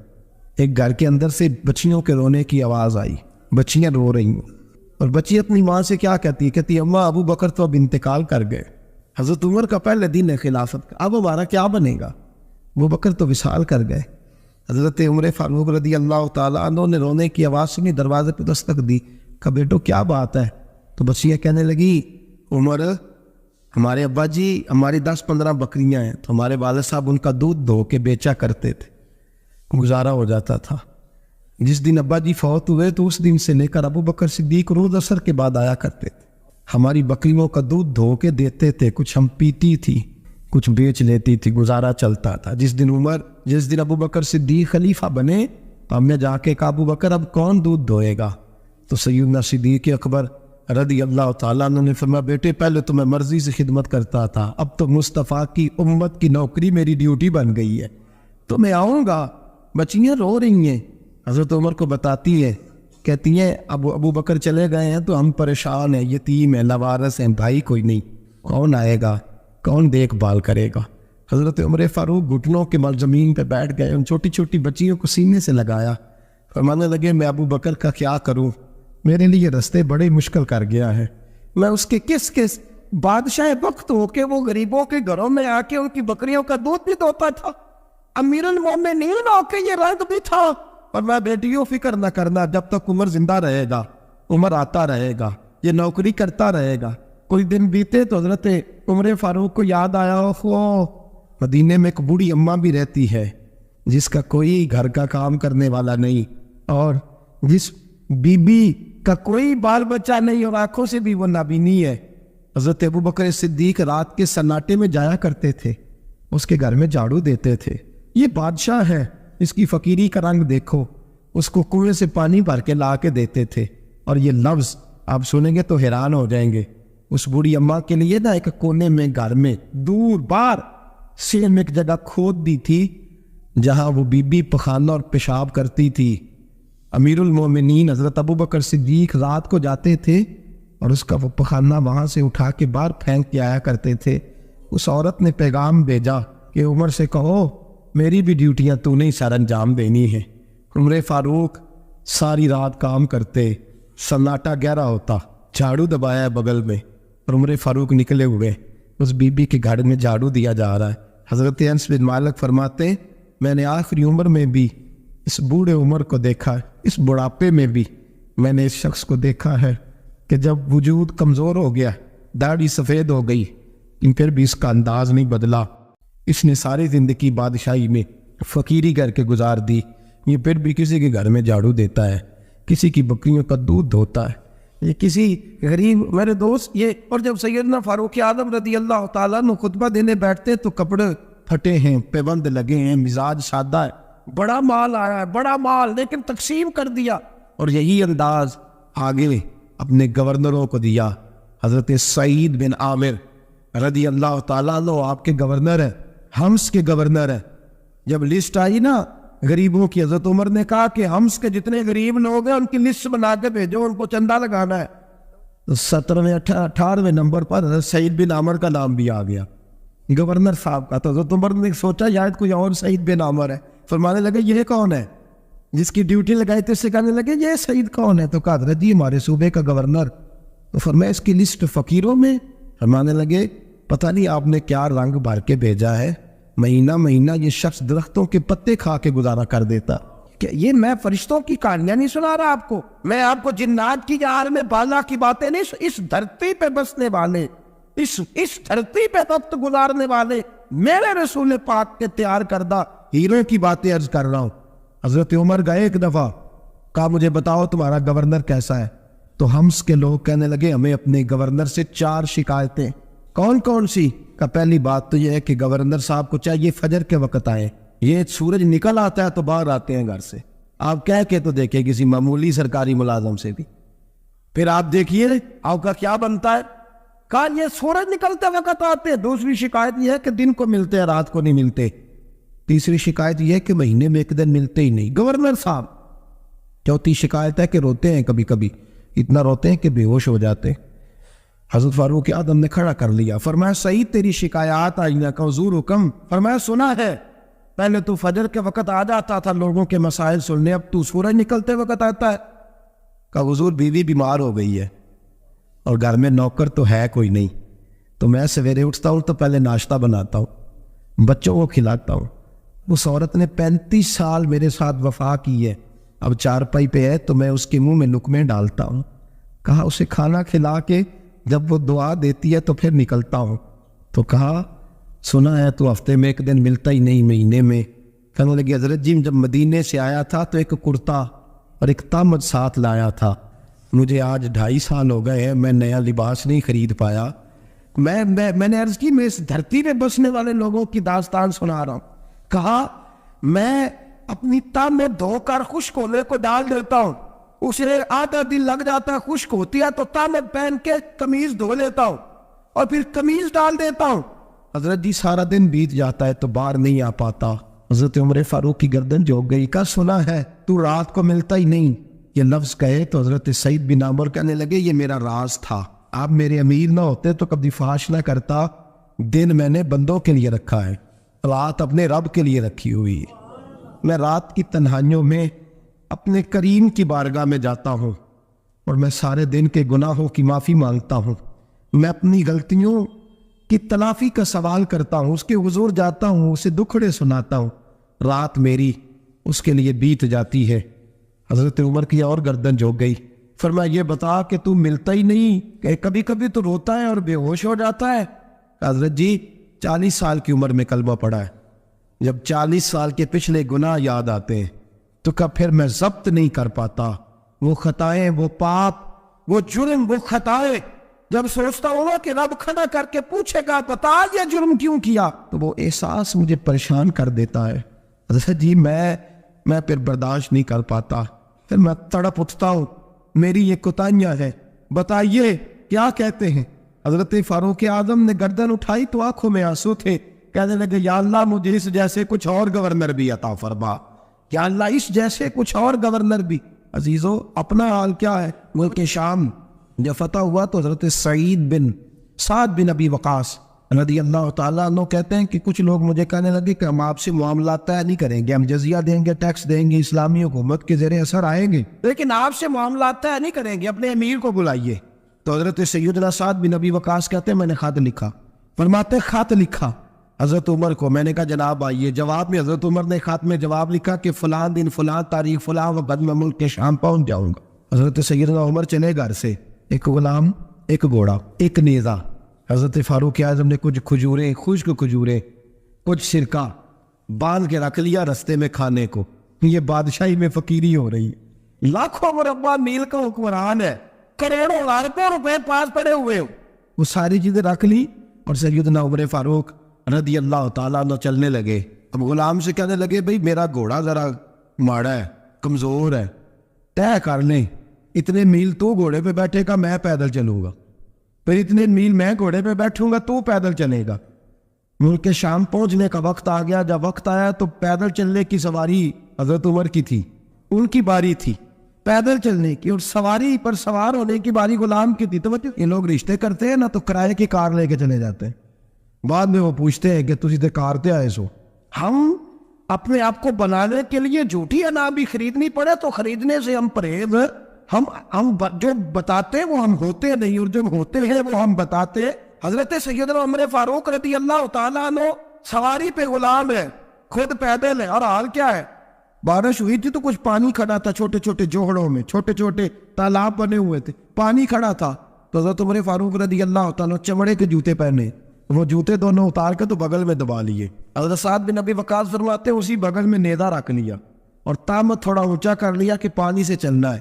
ایک گھر کے اندر سے بچیوں کے رونے کی آواز آئی، بچیاں رو رہی ہیں، اور بچی اپنی ماں سے کیا کہتی ہے؟ کہتی اماں ابو بکر تو اب انتقال کر گئے، حضرت عمر کا پہلے دن ہے خلافت کا، اب ہمارا کیا بنے گا؟ ابو بکر تو وصال کر گئے۔ حضرت عمر فاروق رضی اللہ تعالیٰ عنہ نے رونے کی آواز سنی، دروازے پہ دستک دی، کہا بیٹو کیا بات ہے؟ تو بچیاں کہنے لگی عمر ہمارے ابا جی ہماری 10-15 بکریاں ہیں، تو ہمارے والد صاحب ان کا دودھ دھو کے بیچا کرتے تھے، گزارا ہو جاتا تھا۔ جس دن ابا جی فوت ہوئے تو اس دن سے لے کر ابو بکر صدیق روز عصر کے بعد آیا کرتے تھے، ہماری بکریوں کا دودھ دھو کے دیتے تھے، کچھ ہم پیتی تھی کچھ بیچ لیتی تھی، گزارا چلتا تھا۔ جس دن ابو بکر صدیق خلیفہ بنے تو ہم نے جا کے کہا ابو بکر اب کون دودھ دھوئے گا؟ تو سیدنا صدیق اکبر رضی اللہ تعالیٰ عنہ نے فرمایا بیٹے پہلے تو میں مرضی سے خدمت کرتا تھا، اب تو مصطفیٰ کی امت کی نوکری میری ڈیوٹی بن گئی ہے، تو میں آؤں گا۔ بچیاں رو رہی ہیں، حضرت عمر کو بتاتی ہے، کہتی ہیں ابو بکر چلے گئے ہیں تو ہم پریشان ہیں، یتیم ہیں، لاوارث ہیں، بھائی کوئی نہیں، کون آئے گا، کون دیکھ بھال کرے گا؟ حضرت عمر فاروق گھٹنوں کے مل زمین پہ بیٹھ گئے، ان چھوٹی چھوٹی بچیوں کو سینے سے لگایا، فرمانے لگے میں ابو بکر کا کیا کروں، میرے لیے رستے بڑے مشکل کر گیا ہے، میں اس کے کس بادشاہ وقت ہو کے وہ غریبوں کے گھروں میں آ کے ان کی بکریوں کا دودھ بھی دوتا تھا، امیر المومنین ہو کے یہ رنگ بھی تھا، اور میں بیٹیوں فکر نہ کرنا، جب تک عمر زندہ رہے گا عمر آتا رہے گا، یہ نوکری کرتا رہے گا۔ کوئی دن بیتے تو حضرت عمر فاروق کو یاد آیا مدینے میں ایک بوڑھی اماں بھی رہتی ہے جس کا کوئی گھر کا کام کرنے والا نہیں، اور جس بی بی کا کوئی بال بچہ نہیں، اور آنکھوں سے بھی وہ نابینی ہے۔ حضرت ابو بکر صدیق رات کے سناٹے میں جایا کرتے تھے، اس کے گھر میں جھاڑو دیتے تھے، یہ بادشاہ ہے، اس کی فقیری کا رنگ دیکھو، اس کو کنویں سے پانی بھر کے لا کے دیتے تھے، اور یہ لفظ آپ سنیں گے تو حیران ہو جائیں گے۔ اس بوڑھی اماں کے لیے نا ایک کونے میں گھر میں دور بار سیل میں ایک جگہ کھود دی تھی جہاں وہ بی بی پخانہ اور پیشاب کرتی تھی۔ امیر المومنین حضرت ابو بکر صدیق رات کو جاتے تھے اور اس کا وہ پخانہ وہاں سے اٹھا کے باہر پھینک کے آیا کرتے تھے۔ اس عورت نے پیغام بھیجا کہ عمر سے کہو میری بھی ڈیوٹیاں تو نہیں سر انجام دینی ہے۔ عمر فاروق ساری رات کام کرتے، سناٹا گہرا ہوتا، جھاڑو دبایا بغل میں، اور عمر فاروق نکلے ہوئے اس بی بی کے گھر میں جھاڑو دیا جا رہا ہے۔ حضرت انس بن مالک فرماتے میں نے آخری عمر میں بھی اس بوڑھے عمر کو دیکھا ہے، اس بڑھاپے میں بھی میں نے اس شخص کو دیکھا ہے کہ جب وجود کمزور ہو گیا، داڑھی سفید ہو گئی، لیکن پھر بھی اس کا انداز نہیں بدلا۔ اس نے ساری زندگی بادشاہی میں فقیری کر کے گزار دی، یہ پھر بھی کسی کے گھر میں جھاڑو دیتا ہے، کسی کی بکریوں کا دودھ دھوتا ہے، یہ کسی غریب میرے دوست یہ۔ اور جب سیدنا فاروق اعظم رضی اللہ تعالیٰ عنہ خطبہ دینے بیٹھتے تو کپڑے پھٹے ہیں، پیبند لگے ہیں، مزاج سادہ ہے، بڑا مال آیا ہے، بڑا مال، لیکن تقسیم کر دیا۔ اور یہی انداز آگے اپنے گورنروں کو دیا۔ حضرت سعید بن عامر رضی اللہ تعالیٰ عنہ آپ کے گورنر ہیں، حمص کے گورنر ہیں۔ جب لسٹ آئی نا غریبوں کی، حضرت عمر نے کہا کہ حمص کے جتنے غریب لوگ ہیں ان کی لسٹ بنا کے بھیجو، ان کو چندہ لگانا ہے۔ تو 17ویں 18ویں نمبر پر حضرت سعید بن عامر کا نام بھی آ گیا، گورنر صاحب کا۔ تو حضرت عمر نے سوچا شاید کوئی اور سعید بن عامر ہے، فرمانے لگے یہ کون ہے جس کی ڈیوٹی لگائی تھی؟ اس سے کہنے لگے یہ سعید کون ہے؟ تو کہا حضرت جی ہمارے صوبے کا گورنر۔ تو فرمایا اس کی لسٹ فقیروں میں؟ فرمانے لگے پتہ نہیں آپ نے کیا رنگ بھر کے بھیجا ہے، مہینہ مہینہ یہ شخص درختوں کے پتے کھا کے گزارا کر دیتا۔ کہ یہ میں فرشتوں کی کہانیاں نہیں سنا رہا آپ کو، میں آپ کو جنات کی جہار میں بالا کی باتیں نہیں، اس دھرتی پہ بسنے والے، اس دھرتی پہ وقت گزارنے والے میرے رسول پاک کے تیار کردہ ہیروں کی باتیں عرض کر رہا ہوں۔ حضرت عمر گئے ایک دفعہ، کہا مجھے بتاؤ تمہارا گورنر کیسا ہے؟ تو حمص کے لوگ کہنے لگے ہمیں اپنے گورنر سے 4 شکایتیں۔ کون کون سی؟ کا پہلی بات تو یہ ہے کہ گورنر صاحب کو چاہیے فجر کے وقت آئے، یہ سورج نکل آتا ہے تو باہر آتے ہیں گھر سے، آپ کہہ کے تو دیکھیں کسی معمولی سرکاری ملازم سے بھی، پھر آپ دیکھیے آپ کا کیا بنتا ہے۔ کہا یہ سورج نکلتے وقت آتے ہیں۔ دوسری شکایت یہ ہے کہ دن کو ملتے ہیں رات کو نہیں ملتے۔ تیسری شکایت یہ ہے کہ مہینے میں ایک دن ملتے ہی نہیں گورنر صاحب۔ چوتھی شکایت ہے کہ روتے ہیں، کبھی کبھی اتنا روتے ہیں کہ بے ہوش ہو جاتے ہیں۔ حضرت فاروق اعظم نے کھڑا کر لیا، فرمایا سعید تیری شکایات آئینہ کا حضور حکم۔ فرمایا سنا ہے، پہلے تو فجر کے وقت آ جاتا تھا لوگوں کے مسائل سننے، اب تو سورج نکلتے وقت آتا ہے۔ کہا حضور بیوی بیمار ہو گئی ہے اور گھر میں نوکر تو ہے کوئی نہیں، تو میں سویرے اٹھتا ہوں تو پہلے ناشتہ بناتا ہوں، بچوں کو کھلاتا ہوں۔ اس عورت نے 35 سال میرے ساتھ وفا کی ہے، اب چارپائی پہ ہے تو میں اس کے منہ میں لقمے ڈالتا ہوں۔ کہا اسے کھانا کھلا کے جب وہ دعا دیتی ہے تو پھر نکلتا ہوں۔ تو کہا سنا ہے تو ہفتے میں ایک دن ملتا ہی نہیں، مہینے میں۔ کہنے لگی حضرت جی جب مدینے سے آیا تھا تو ایک کرتا اور ایک تامد ساتھ لایا تھا، مجھے آج 2.5 سال ہو گئے ہیں، میں نیا لباس نہیں خرید پایا۔ میں نے عرض کی میں اس دھرتی میں بسنے والے لوگوں کی داستان سنا رہا ہوں۔ کہا میں اپنی تامد دھو کر خشک ہونے کو ڈال دیتا ہوں، اسے آدھا دن لگ جاتا ہے، خشک ہوتی ہے تو تامد پہن کے قمیض دھو لیتا ہوں اور پھر قمیض ڈال دیتا ہوں۔ حضرت جی سارا دن بیت جاتا ہے تو باہر نہیں آ پاتا۔ حضرت عمر فاروق کی گردن جھک گئی، کا سنا ہے تو رات کو ملتا ہی نہیں، یہ لفظ کہے تو حضرت سعید بن عامر کہنے لگے یہ میرا راز تھا، آپ میرے امیر نہ ہوتے تو کبھی فحش نہ کرتا، دن میں نے بندوں کے لیے رکھا ہے، رات اپنے رب کے لیے رکھی ہوئی ہے۔ میں رات کی تنہائیوں میں اپنے کریم کی بارگاہ میں جاتا ہوں اور میں سارے دن کے گناہوں کی معافی مانگتا ہوں، میں اپنی غلطیوں کی تلافی کا سوال کرتا ہوں، اس کے حضور جاتا ہوں، اسے دکھڑے سناتا ہوں، رات میری اس کے لیے بیت جاتی ہے۔ حضرت عمر کی اور گردن جھک گئی، فرمایا یہ بتا کہ تو ملتا ہی نہیں، کہ کبھی کبھی تو روتا ہے اور بے ہوش ہو جاتا ہے۔ حضرت جی 40 سال کی عمر میں کلمہ پڑھا ہے، جب 40 سال کے پچھلے گناہ یاد آتے ہیں تو کب پھر میں ضبط نہیں کر پاتا، وہ خطائیں، وہ پاپ، وہ جرم، وہ خطائیں، جب سوچتا ہوں کہ رب کھڑا کر کے پوچھے گا بتا یہ جرم کیوں کیا، تو وہ احساس مجھے پریشان کر دیتا ہے۔ حضرت جی میں پھر برداشت نہیں کر پاتا، پھر میں تڑپ اٹھتا ہوں، میری یہ کوتاہیاں ہیں، بتائیے کیا کہتے ہیں۔ حضرت فاروق اعظم نے گردن اٹھائی تو آنکھوں میں آنسو تھے، کہنے لگے یا اللہ مجھے اس جیسے کچھ اور گورنر بھی عطا فرما، یا اللہ اس جیسے کچھ اور گورنر بھی۔ عزیزو اپنا حال کیا ہے؟ ملک شام جب فتح ہوا تو حضرت سعد بن ابی وقاص رضی اللہ تعالیٰ عنہ کہتے ہیں کہ کچھ لوگ مجھے کہنے لگے کہ ہم آپ سے معاملات طے نہیں کریں گے، ہم جزیہ دیں گے، ٹیکس دیں گے، اسلامی حکومت کے زیر اثر آئیں گے، لیکن آپ سے معاملات طے نہیں کریں گے، اپنے امیر کو بلائیے۔ تو حضرت سیدنا سعد بن ابی وقاص کہتے ہیں میں نے خط لکھا، فرماتے خط لکھا، حضرت عمر کو. میں نے کہا جناب آئیے. جواب میں حضرت عمر نے خط میں جواب لکھا کہ فلاں دن فلاں تاریخ فلاں وقت میں ملک کے شام پہنچ جاؤں گا. حضرت سیدنا عمر چلے گھر سے. ایک غلام، ایک گھوڑا، ایک نیزہ. حضرت فاروق اعظم نے کچھ کھجوریں، خشک کھجوریں، کچھ سرکہ باندھ کے رکھ لیا رستے میں کھانے کو. یہ بادشاہی میں فقیری ہو رہی ہے. لاکھوں مربع میل کا حکمران ہے، کروڑوں لاکھوں روپے پاس پڑے ہوئے ہو. وہ ساری چیزیں رکھ لی اور سیدنا عمر فاروق رضی اللہ تعالیٰ عنہ چلنے لگے. اب غلام سے کہنے لگے بھئی میرا گھوڑا ذرا ماڑا ہے، کمزور ہے، طے کر لیں اتنے میل تو گھوڑے پہ بیٹھے گا، میں پیدل چلوں گا. پھر اتنے میل میں گھوڑے پہ بیٹھوں گا، تو پیدل چلے گا. ملک کے شام پہنچنے کا وقت آ گیا. جب وقت آیا تو پیدل چلنے کی سواری حضرت عمر کی تھی، ان کی باری تھی پیدل چلنے کی، اور سواری پر سوار ہونے کی باری غلام کی تھی. تو یہ لوگ رشتے کرتے ہیں نا تو کرائے کی کار لے کے چلے جاتے ہیں. بعد میں وہ پوچھتے ہیں کہ تجھے تے کار تے آئے سو. ہم اپنے آپ کو بنانے کے لیے جھوٹی انا بھی خریدنی پڑے تو خریدنے سے ہم پرہیز. ہم جو بتاتے ہیں وہ ہم ہوتے نہیں، اور جو ہوتے ہیں وہ ہم بتاتے ہیں. حضرت سیدنا عمر فاروق رضی اللہ تعالیٰ عنہ سواری پہ غلام ہے، خود پیدل ہے. اور حال کیا ہے؟ بارش ہوئی تھی تو کچھ پانی کھڑا تھا چھوٹے چھوٹے جوہڑوں میں، چھوٹے چھوٹے تالاب بنے ہوئے تھے، پانی کھڑا تھا. تو حضرت عمر فاروق رضی اللہ تعالیٰ چمڑے کے جوتے پہنے، وہ جوتے دونوں اتار کے تو بغل میں دبا لیے. حضرت سعد بن ابی وقاص فرماتے ہیں اسی بغل میں نیزہ رکھ لیا اور تامت تھوڑا اونچا کر لیا کہ پانی سے چلنا ہے،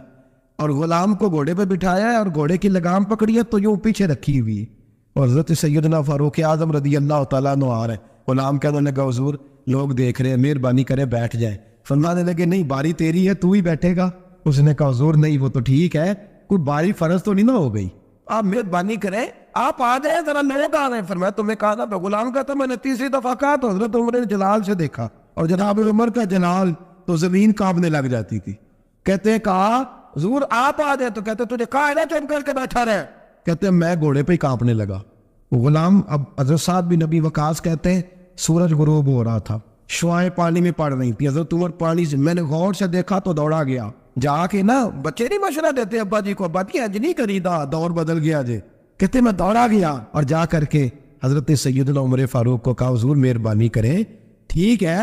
اور غلام کو گھوڑے پہ بٹھایا ہے اور گھوڑے کی لگام پکڑی ہے تو یوں پیچھے رکھی ہوئی ہے. اور حضرت سیدنا فاروق اعظم رضی اللہ تعالیٰ عنہ آ رہے ہیں. غلام کہنے لگا حضور لوگ دیکھ رہے ہیں، مہربانی کرے بیٹھ جائے. فرمانے لگے نہیں باری تیری ہے، تو ہی بیٹھے گا. اس نے کہا حضور نہیں وہ تو ٹھیک ہے، کوئی باری فرض تو نہیں نہ ہو گئی، آپ مہربانی کریں آپ آ جائیں، ذرا لوگ آ رہے ہیں. فرمایا تمہیں کہا تھا. غلام کا تو میں نے تیسری دفعہ کہا تو حضرت عمر نے جلال سے دیکھا، اور جناب عمر کا جلال تو زمین کانپنے لگ جاتی تھی. کہتے ہیں کہا حضور آپ آ جائیں. تو کہتے تجھے کہا ہے نا چپ کر کے بیٹھا رہے. کہتے ہیں میں گھوڑے پہ ہی کانپنے لگا. غلام اب حضرت سعد بن نبی وقاص کہتے ہیں سورج غروب ہو رہا تھا، شعائیں پانی میں پڑ رہی تھی. حضرت عمر پانی سے، میں نے غور سے دیکھا تو دوڑا گیا. جا کے نا بچے نہیں مشورہ دیتے ابا جی کو، ابا جی اج نہیں کریدا، دور بدل گیا جی. کہتے میں دوڑا گیا اور جا کر کے حضرت سیدنا عمر فاروق کو کہا حضور مہربانی کریں، ٹھیک ہے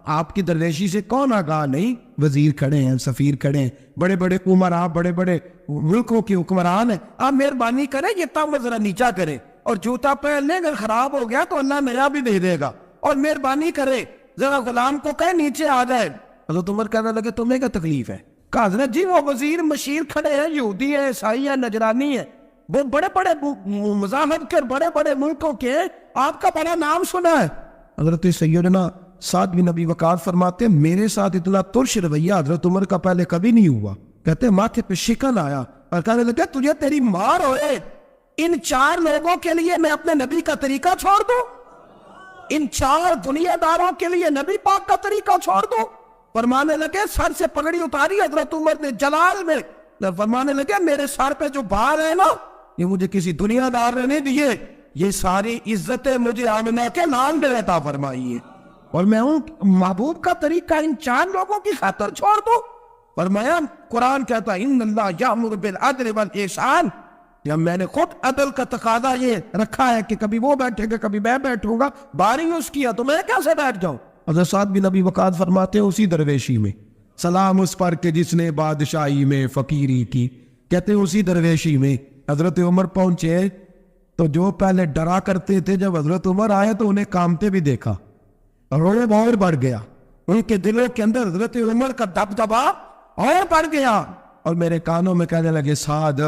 آپ کی درویشی سے کون آگاہ نہیں، وزیر کھڑے ہیں، سفیر کھڑے ہیں، بڑے بڑے عمرا، بڑے بڑے ملکوں کے حکمران ہیں، آپ مہربانی کریں یہ تام ذرا نیچا کریں، اور جوتا پہن لیں، اگر خراب ہو گیا تو اللہ میرا بھی دے دے گا، اور مہربانی کرے ذرا غلام کو کہے نیچے آ جائے. حضرت عمر کہنے لگے تمہیں کیا تکلیف ہے؟ کہا حضرت جی وہ وزیر مشیر کھڑے ہیں، یہودی ہیں، عیسائی ہیں، نجرانی ہیں، وہ بڑے بڑے مذاہب کے بڑے بڑے ملکوں کے، آپ کا بڑا نام سنا ہے. حضرت سیدنا سعد بن ابی وقاص فرماتے ہیں میرے ساتھ اتنا ترش رویہ حضرت عمر کا پہلے کبھی نہیں ہوا. کہتے ہیں ماتھے پہ شکن آیا اور کہنے لگا تجھے تیری مار ہوئے، ان 4 لوگوں کے لیے میں اپنے نبی کا طریقہ چھوڑ دوں، ان 4 دنیا داروں کے لیے نبی پاک کا طریقہ چھوڑ دوں. فرمانے لگے سر سے پگڑی اتاری حضرت عمر نے جلال میں، فرمانے لگے میرے سر پہ جو بار ہے نا یہ مجھے کسی دنیا دار نے نہیں دیے، یہ ساری عزتیں مجھے آمنہ کے نام دے عطا فرمائی ہے، اور میں ہوں محبوب کا طریقہ ان 4 لوگوں کی خاطر چھوڑ دوں. فرمایا قرآن کہتا ہے ان اللہ یامر بالعدل والاحسان، جب میں نے خود عدل کا تقاضا یہ رکھا ہے کہ کبھی وہ بیٹھے گا کبھی میں بیٹھوں گا، باری اس کیا تو میں کیسے بیٹھ جاؤں. حضرت سعد بن ابی وقاص فرماتے ہیں اسی درویشی میں سلام اس پر کہ جس نے بادشاہی میں فقیری کی. کہتے ہیں اسی درویشی میں حضرت عمر پہنچے تو جو پہلے ڈرا کرتے تھے جب حضرت عمر آئے تو انہیں کامتے بھی دیکھا، روب اور بڑھ گیا، ان کے دلوں کے اندر حضرت عمر کا دبدبا اور بڑھ گیا، اور میرے کانوں میں کہنے لگے سعد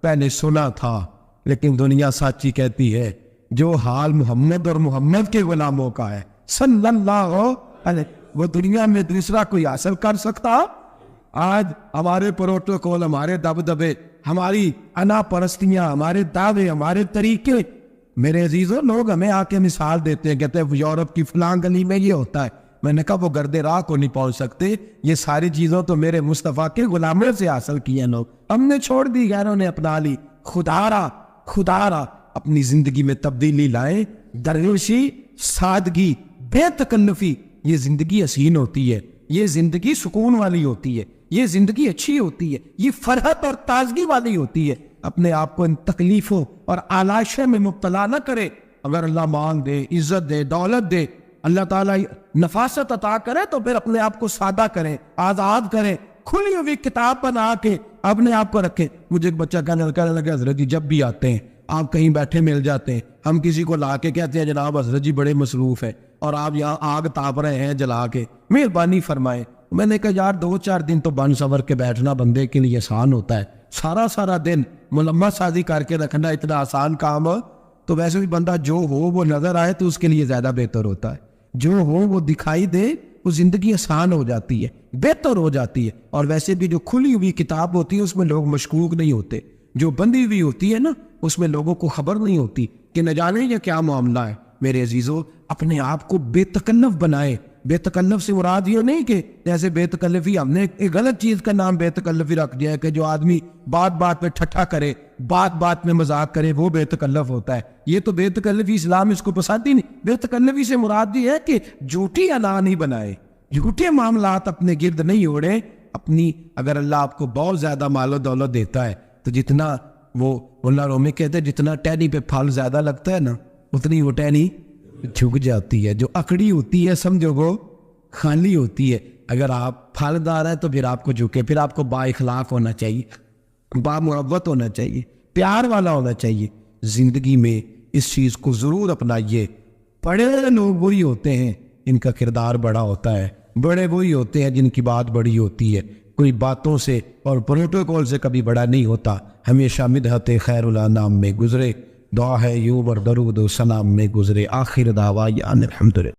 پہلے سنا تھا لیکن دنیا سچی کہتی ہے، جو حال محمد اور محمد کے غلاموں کا ہے صلی اللہ علیہ وہ دنیا میں دوسرا کوئی حاصل کر سکتا. آج ہمارے پروٹوکول، ہمارے دبدبے، ہماری انا پرستیاں، ہمارے دعوے، ہمارے طریقے، میرے عزیزوں لوگ ہمیں آ کے مثال دیتے ہیں، کہتے ہیں یورپ کی فلاں گلی میں یہ ہوتا ہے. میں نے کہا وہ گرد راہ کو نہیں پہنچ سکتے، یہ ساری چیزوں تو میرے مصطفیٰ کے غلاموں سے حاصل کی ہیں، لوگ ہم نے چھوڑ دی، غیروں نے اپنا لی. خدا را اپنی زندگی میں تبدیلی لائیں. درویشی، سادگی، بے تکلفی، یہ زندگی حسین ہوتی ہے، یہ زندگی سکون والی ہوتی ہے، یہ زندگی اچھی ہوتی ہے، یہ فرحت اور تازگی والی ہوتی ہے. اپنے آپ کو ان تکلیفوں اور آلائشوں میں مبتلا نہ کرے. اگر اللہ مال دے، عزت دے، دولت دے، اللہ تعالیٰ نفاست عطا کرے تو پھر اپنے آپ کو سادہ کریں، آزاد کریں، کھلی ہوئی کتاب بنا کے اپنے آپ کو رکھیں۔ مجھے ایک بچہ کہنے لگا حضرت جی جب بھی آتے ہیں آپ کہیں بیٹھے مل جاتے ہیں، ہم کسی کو لا کے کہتے ہیں جناب حضرت جی بڑے مصروف ہیں اور آپ یہاں آگ تاپ رہے ہیں جلا کے، مہربانی فرمائیں۔ میں نے کہا یار 2-4 دن تو بن سور کے بیٹھنا بندے کے لیے آسان ہوتا ہے، سارا دن ملمہ سازی کر کے رکھنا اتنا آسان کام ہو تو ویسے بھی بندہ جو ہو وہ نظر آئے تو اس کے لیے زیادہ بہتر ہوتا ہے، جو ہو وہ دکھائی دے، وہ زندگی آسان ہو جاتی ہے، بہتر ہو جاتی ہے۔ اور ویسے بھی جو کھلی ہوئی کتاب ہوتی ہے اس میں لوگ مشکوک نہیں ہوتے، جو بندی ہوئی ہوتی ہے نا اس میں لوگوں کو خبر نہیں ہوتی کہ نہ جانے یہ کیا معاملہ ہے۔ میرے عزیزو، اپنے آپ کو بے تکلف بنائے۔ بے تکلف سے مراد یہ نہیں کہ جیسے بے تکلفی ہم نے ایک غلط چیز کا نام بے تکلفی رکھ دیا ہے کہ جو آدمی بات پہ ٹھٹھا کرے، بات میں مذاق کرے، وہ بے تکلف ہوتا ہے۔ یہ تو بے تکلفی اسلام اس کو پسند ہی نہیں۔ بے تکلفی سے مراد یہ ہے کہ جھوٹی انا نہیں بنائے، جھوٹے معاملات اپنے گرد نہیں اوڑے۔ اپنی اگر اللہ آپ کو بہت زیادہ مال و دولت دیتا ہے تو جتنا وہ اللہ رومی کہتے ہیں جتنا ٹہنی پہ پھل زیادہ لگتا ہے نا اتنی وہ ٹہنی جھک جاتی ہے، جو اکڑی ہوتی ہے سمجھو وہ خالی ہوتی ہے۔ اگر آپ پھلدار ہیں تو پھر آپ کو جھکے، پھر آپ کو با اخلاق ہونا چاہیے، با محبت ہونا چاہیے، پیار والا ہونا چاہیے۔ زندگی میں اس چیز کو ضرور اپنائیے۔ بڑے لوگ وہی ہوتے ہیں ان کا کردار بڑا ہوتا ہے، بڑے وہی ہوتے ہیں جن کی بات بڑی ہوتی ہے۔ کوئی باتوں سے اور پروٹوکول سے کبھی بڑا نہیں ہوتا، ہمیشہ مدحت خیر الانام میں گزرے، دعا ہے یوں اور درود و سلام میں گزرے۔ آخر دعویٰ الحمدللہ۔